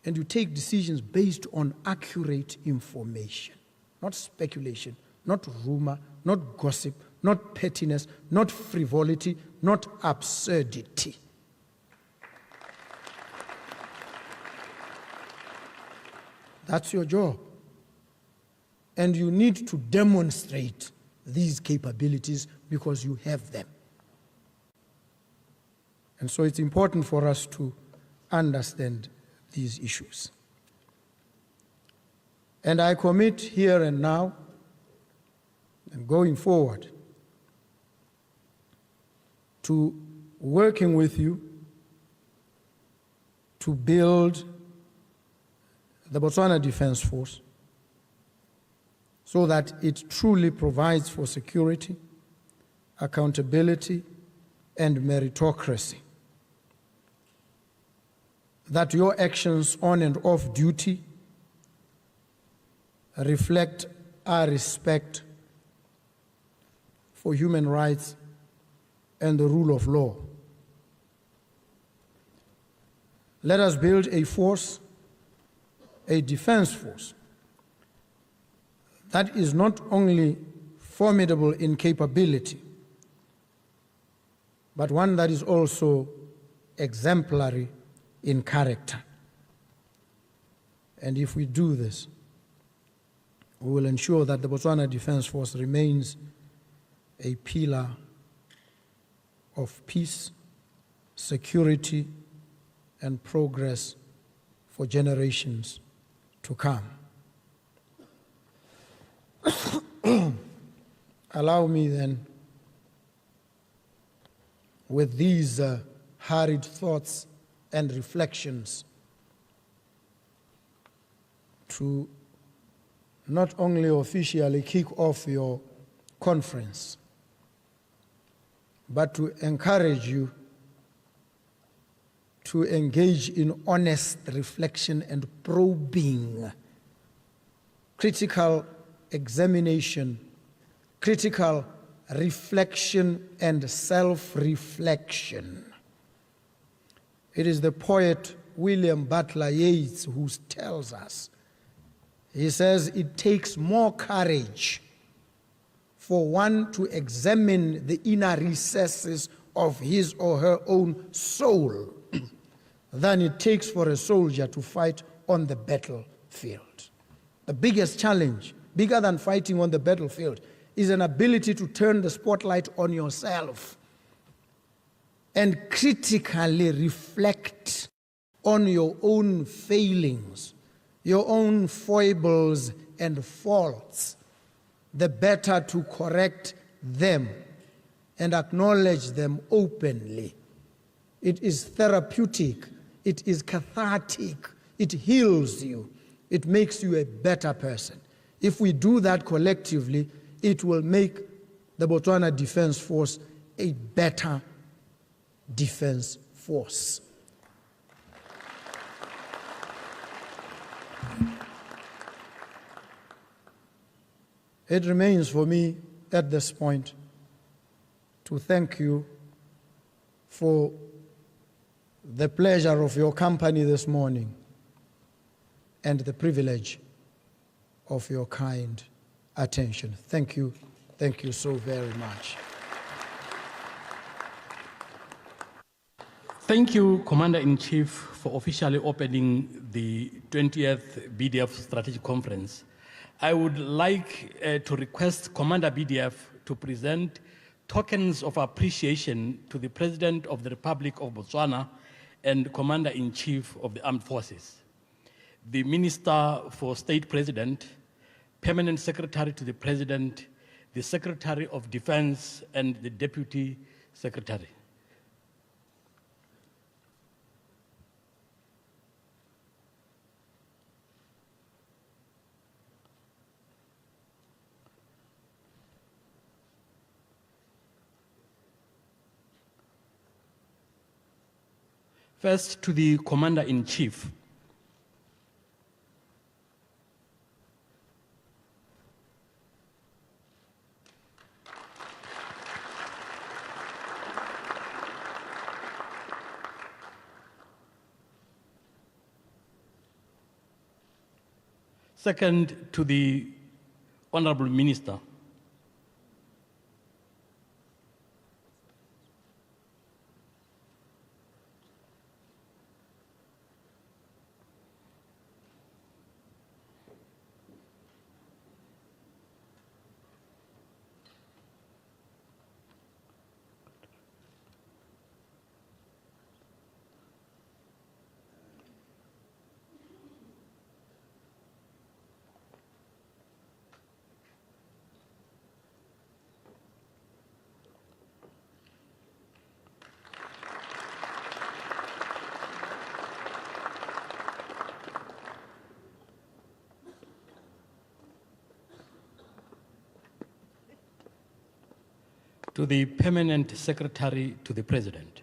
And you take decisions based on accurate information, not speculation, not rumor, not gossip, not pettiness, not frivolity, not absurdity. That's your job. And you need to demonstrate these capabilities because you have them. And so it's important for us to understand these issues. And I commit here and now, and going forward, to working with you to build the Botswana Defence Force so that it truly provides for security, accountability, and meritocracy. That your actions on and off duty reflect our respect for human rights and the rule of law. Let us build a force, a defense force, that is not only formidable in capability, but one that is also exemplary in character. And if we do this, we will ensure that the Botswana Defence Force remains a pillar of peace, security, and progress for generations to come. Allow me then, with these hurried thoughts and reflections, to not only officially kick off your conference, but to encourage you to engage in honest reflection and probing, critical examination, critical reflection and self-reflection. It is the poet William Butler Yeats who tells us, he says, it takes more courage for one to examine the inner recesses of his or her own soul than it takes for a soldier to fight on the battlefield. The biggest challenge, bigger than fighting on the battlefield, is an ability to turn the spotlight on yourself and critically reflect on your own failings, your own foibles and faults, the better to correct them and acknowledge them openly. It is therapeutic, it is cathartic, it heals you, it makes you a better person. If we do that collectively, it will make the Botswana Defence Force a better defence force. It remains for me at this point to thank you for the pleasure of your company this morning and the privilege of your kind attention. Thank you so very much. Thank you, Commander-in-Chief, for officially opening the 20th BDF Strategic Conference. I would like to request Commander BDF to present tokens of appreciation to the President of the Republic of Botswana and Commander-in-Chief of the Armed Forces, the Minister for State President, Permanent Secretary to the President, the Secretary of Defense, and the Deputy Secretary. First, to the Commander-in-Chief. Second, to the Honorable Minister. To the Permanent Secretary to the President.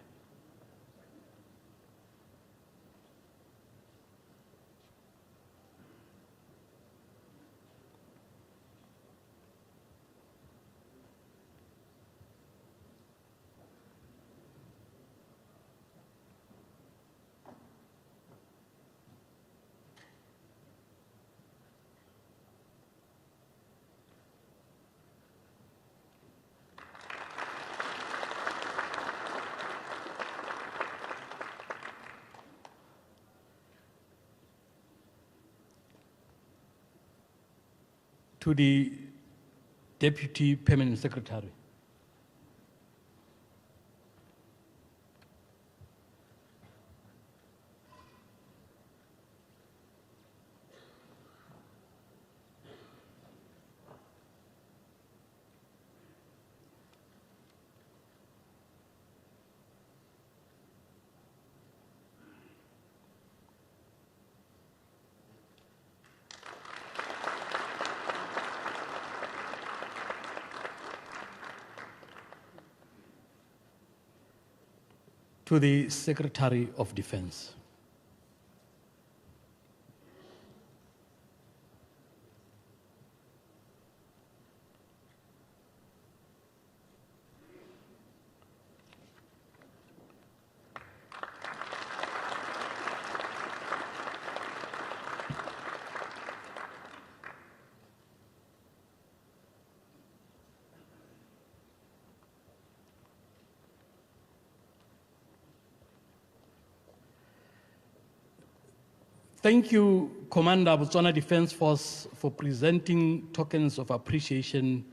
To the Deputy Permanent Secretary. To the Secretary of Defense. Thank you, Commander Botswana Defence Force, for presenting tokens of appreciation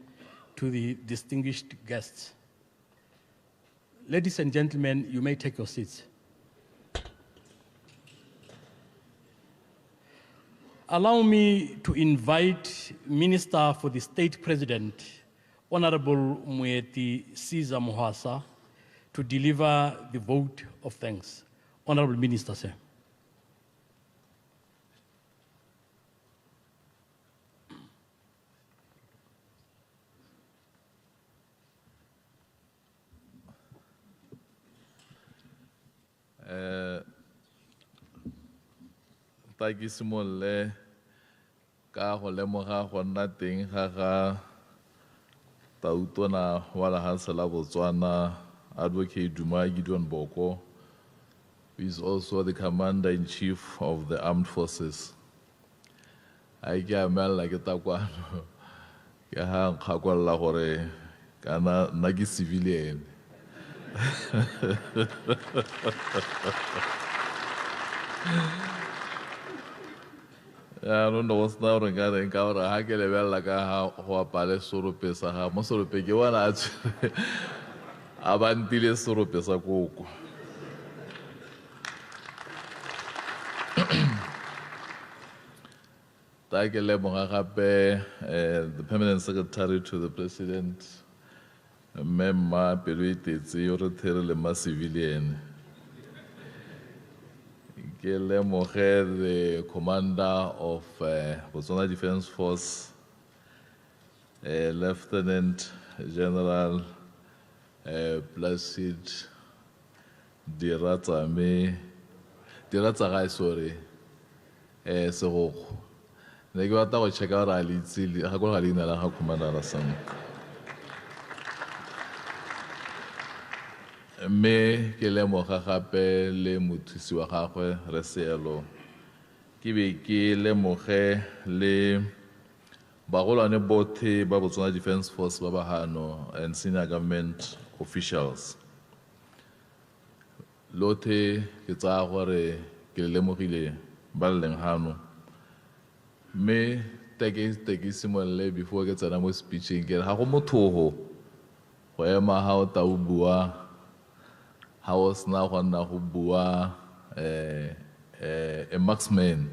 to the distinguished guests. Ladies and gentlemen, you may take your seats. Allow me to invite Minister for the State President, Honorable Moeti Mohwasa, to deliver the vote of thanks. Honorable Minister, sir. Takisimolle ka go lemoga go nna teng ga tautona wa lefatshe la Botswana, Advocate Duma Boko, who is also the Commander-in-Chief of the Armed Forces. I ke amela ke takwano ke ha nkgakwalla gore kana nna ke civilian. I don't know what's now regarding our Hake level like a Palace Soropesa, Mosorope, Abantile Soropesa Coco. Takele Mohape, the Permanent Secretary to the President, Memma Peruite, Zero Civilian. Kele Mohe, the commander of Botswana Defence Force, Lieutenant General Placid Diratsagae, sorry, Segokgo. Ne ke batla go check out a litsile ga go ga leina la ga commander la sang. Me ke lemoga gape le mothusi wa gagwe re seelo ke be ke lemoge le bagolwane botlhe ba Botswana Defence Force ba bahano and senior government officials. Lothe ke tsaya gore ke lemogile ba leng hano me tekisimolle before ke tsena mo speeching ke ga go motho go ema ha o ta o bua ha o sna go nna go bua a marksman.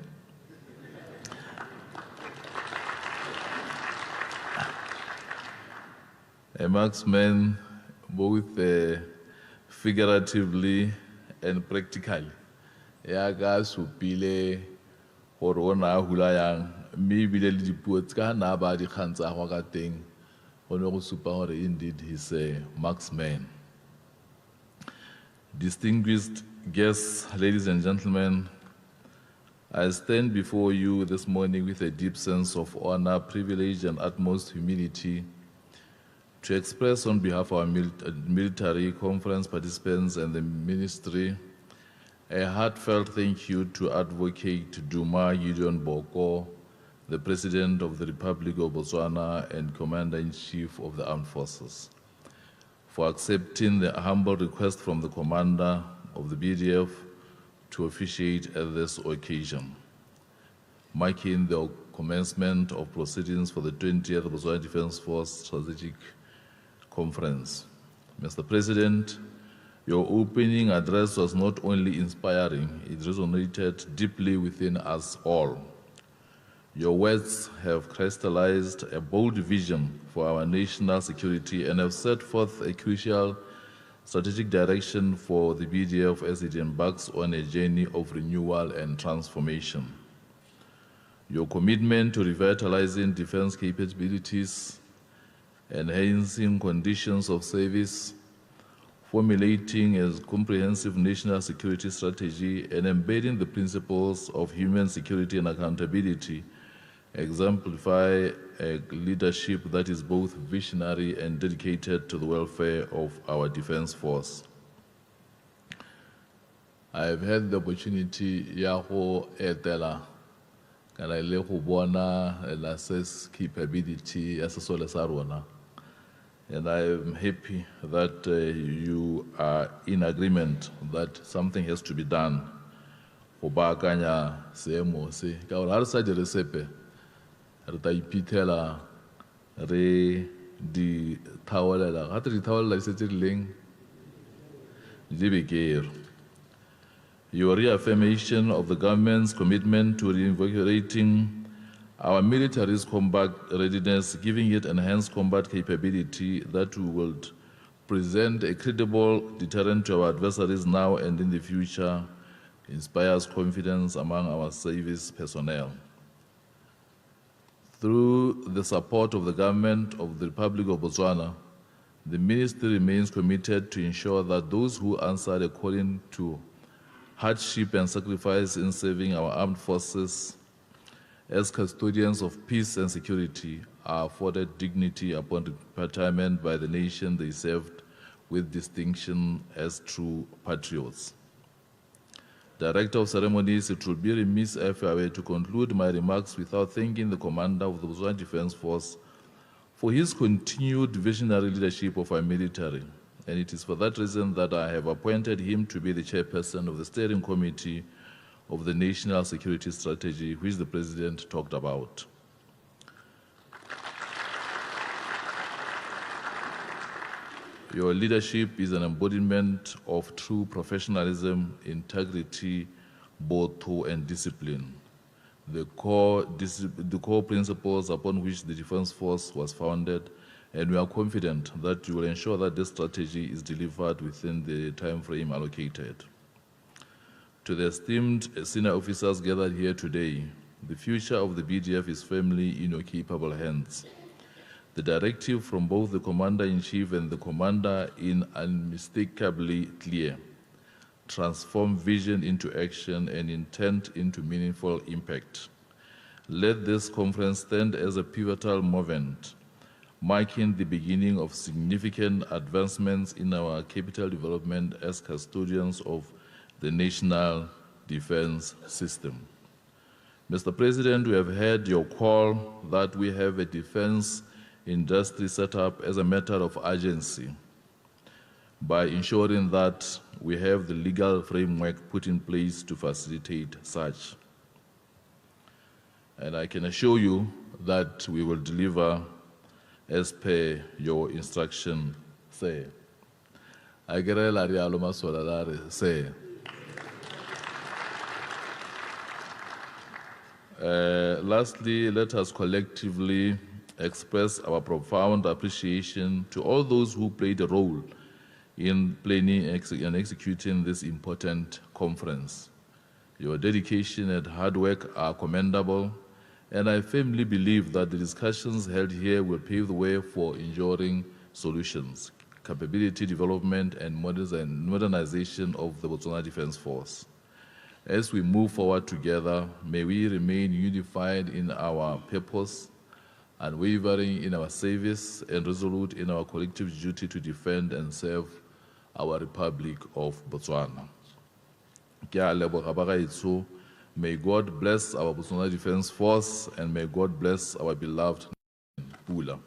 A marksman both figuratively and practically. Ya ga supile gore o na hula yang mme bile le dipuo tsa na ba di khantsa go ka teng go ne go supa gore indeed he's a marksman. Distinguished guests, ladies and gentlemen, I stand before you this morning with a deep sense of honor, privilege, and utmost humility to express on behalf of our military conference participants and the ministry a heartfelt thank you to Advocate Duma Boko, the President of the Republic of Botswana and Commander-in-Chief of the Armed Forces, for accepting the humble request from the Commander of the BDF to officiate at this occasion, marking the commencement of proceedings for the 20th Botswana Defence Force Strategic Conference. Mr. President, your opening address was not only inspiring, it resonated deeply within us all. Your words have crystallized a bold vision for our national security and have set forth a crucial strategic direction for the BDF as it embarks on a journey of renewal and transformation. Your commitment to revitalizing defense capabilities, enhancing conditions of service, formulating a comprehensive national security strategy, and embedding the principles of human security and accountability exemplify a leadership that is both visionary and dedicated to the welfare of our defense force. I have had the opportunity ya go etela kana le go bona la assess capability ya sesole sa rona. And I am happy that you are in agreement that something has to be done. Go baakanya seemo se ka gore ha re sa di resepe re ta iphitlhela re di thaolela ga di thaolela se tse dileng di bekero. Your reaffirmation of the government's commitment to reinvigorating our military's combat readiness, giving it enhanced combat capability that will present a credible deterrent to our adversaries now and in the future, inspires confidence among our service personnel. Through the support of the government of the Republic of Botswana, the ministry remains committed to ensure that those who answer the calling to hardship and sacrifice in serving our armed forces as custodians of peace and security are afforded dignity upon retirement by the nation they served with distinction as true patriots. Director of Ceremonies, it will be remiss if I were to conclude my remarks without thanking the Commander of the Botswana Defence Force for his continued visionary leadership of our military. And it is for that reason that I have appointed him to be the chairperson of the steering committee of the National Security Strategy, which the President talked about. Your leadership is an embodiment of true professionalism, integrity, botho, and discipline, the core principles upon which the Defence Force was founded, and we are confident that you will ensure that this strategy is delivered within the time frame allocated. To the esteemed senior officers gathered here today, the future of the BDF is firmly in your capable hands. The directive from both the Commander-in-Chief and the Commander is unmistakably clear. Transform vision into action and intent into meaningful impact. Let this conference stand as a pivotal moment, marking the beginning of significant advancements in our capital development as custodians of the national defense system. Mr. President, we have heard your call that we have a defense industry set up as a matter of urgency by ensuring that we have the legal framework put in place to facilitate such. And I can assure you that we will deliver as per your instruction, say. Say. Lastly, let us collectively express our profound appreciation to all those who played a role in planning and executing this important conference. Your dedication and hard work are commendable, and I firmly believe that the discussions held here will pave the way for enduring solutions, capability development, and modernization of the Botswana Defence Force. As we move forward together, may we remain unified in our purpose, unwavering in our service, and resolute in our collective duty to defend and serve our Republic of Botswana. May God bless our Botswana Defence Force, and may God bless our beloved Pula.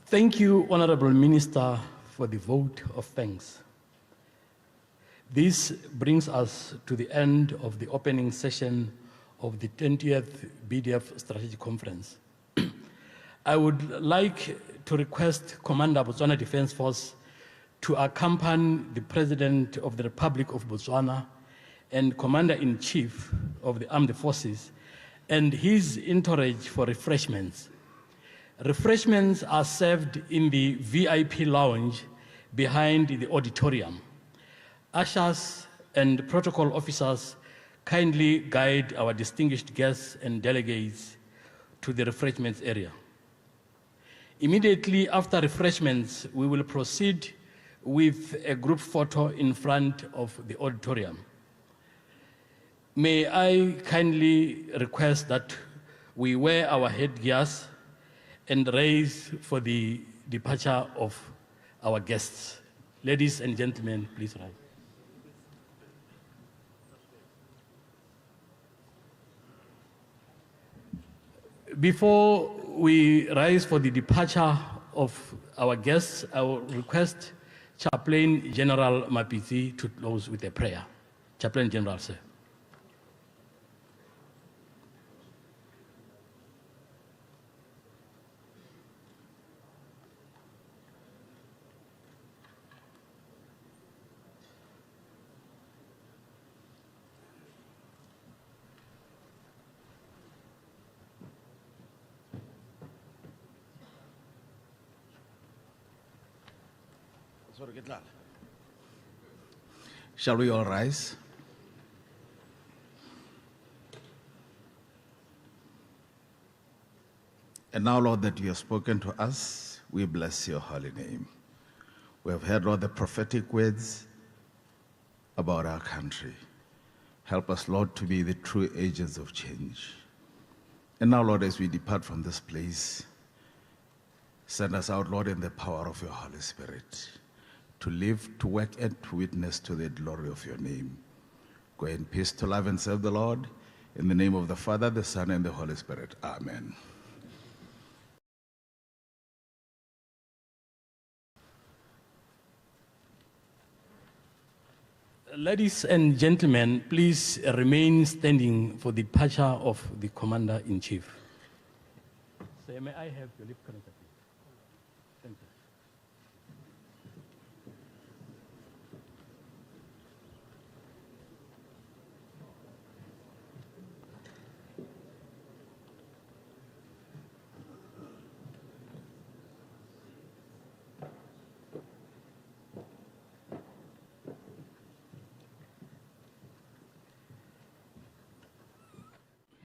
Thank you, Honorable Minister, for the vote of thanks. This brings us to the end of the opening session of the 20th BDF Strategic Conference. I would like to request Commander Botswana Defence Force to accompany the President of the Republic of Botswana and Commander-in-Chief of the Armed Forces and his entourage for refreshments. Refreshments are served in the VIP lounge behind the auditorium. Ushers and protocol officers kindly guide our distinguished guests and delegates to the refreshments area. Immediately after refreshments, we will proceed with a group photo in front of the auditorium. May I kindly request that we wear our headgears and raise for the departure of our guests. Ladies and gentlemen, please rise. Before we rise for the departure of our guests, I will request Chaplain General Mapiti to close with a prayer. Chaplain General, sir. Shall we all rise? And now, Lord, that you have spoken to us, we bless your holy name. We have heard, Lord, the prophetic words about our country. Help us, Lord, to be the true agents of change. And now, Lord, as we depart from this place, send us out, Lord, in the power of your Holy Spirit, to live, to work, and to witness to the glory of your name. Go in peace to love and serve the Lord. In the name of the Father, the Son, and the Holy Spirit. Amen. Ladies and gentlemen, please remain standing for the departure of the Commander-in-Chief. So may I have your lip connected?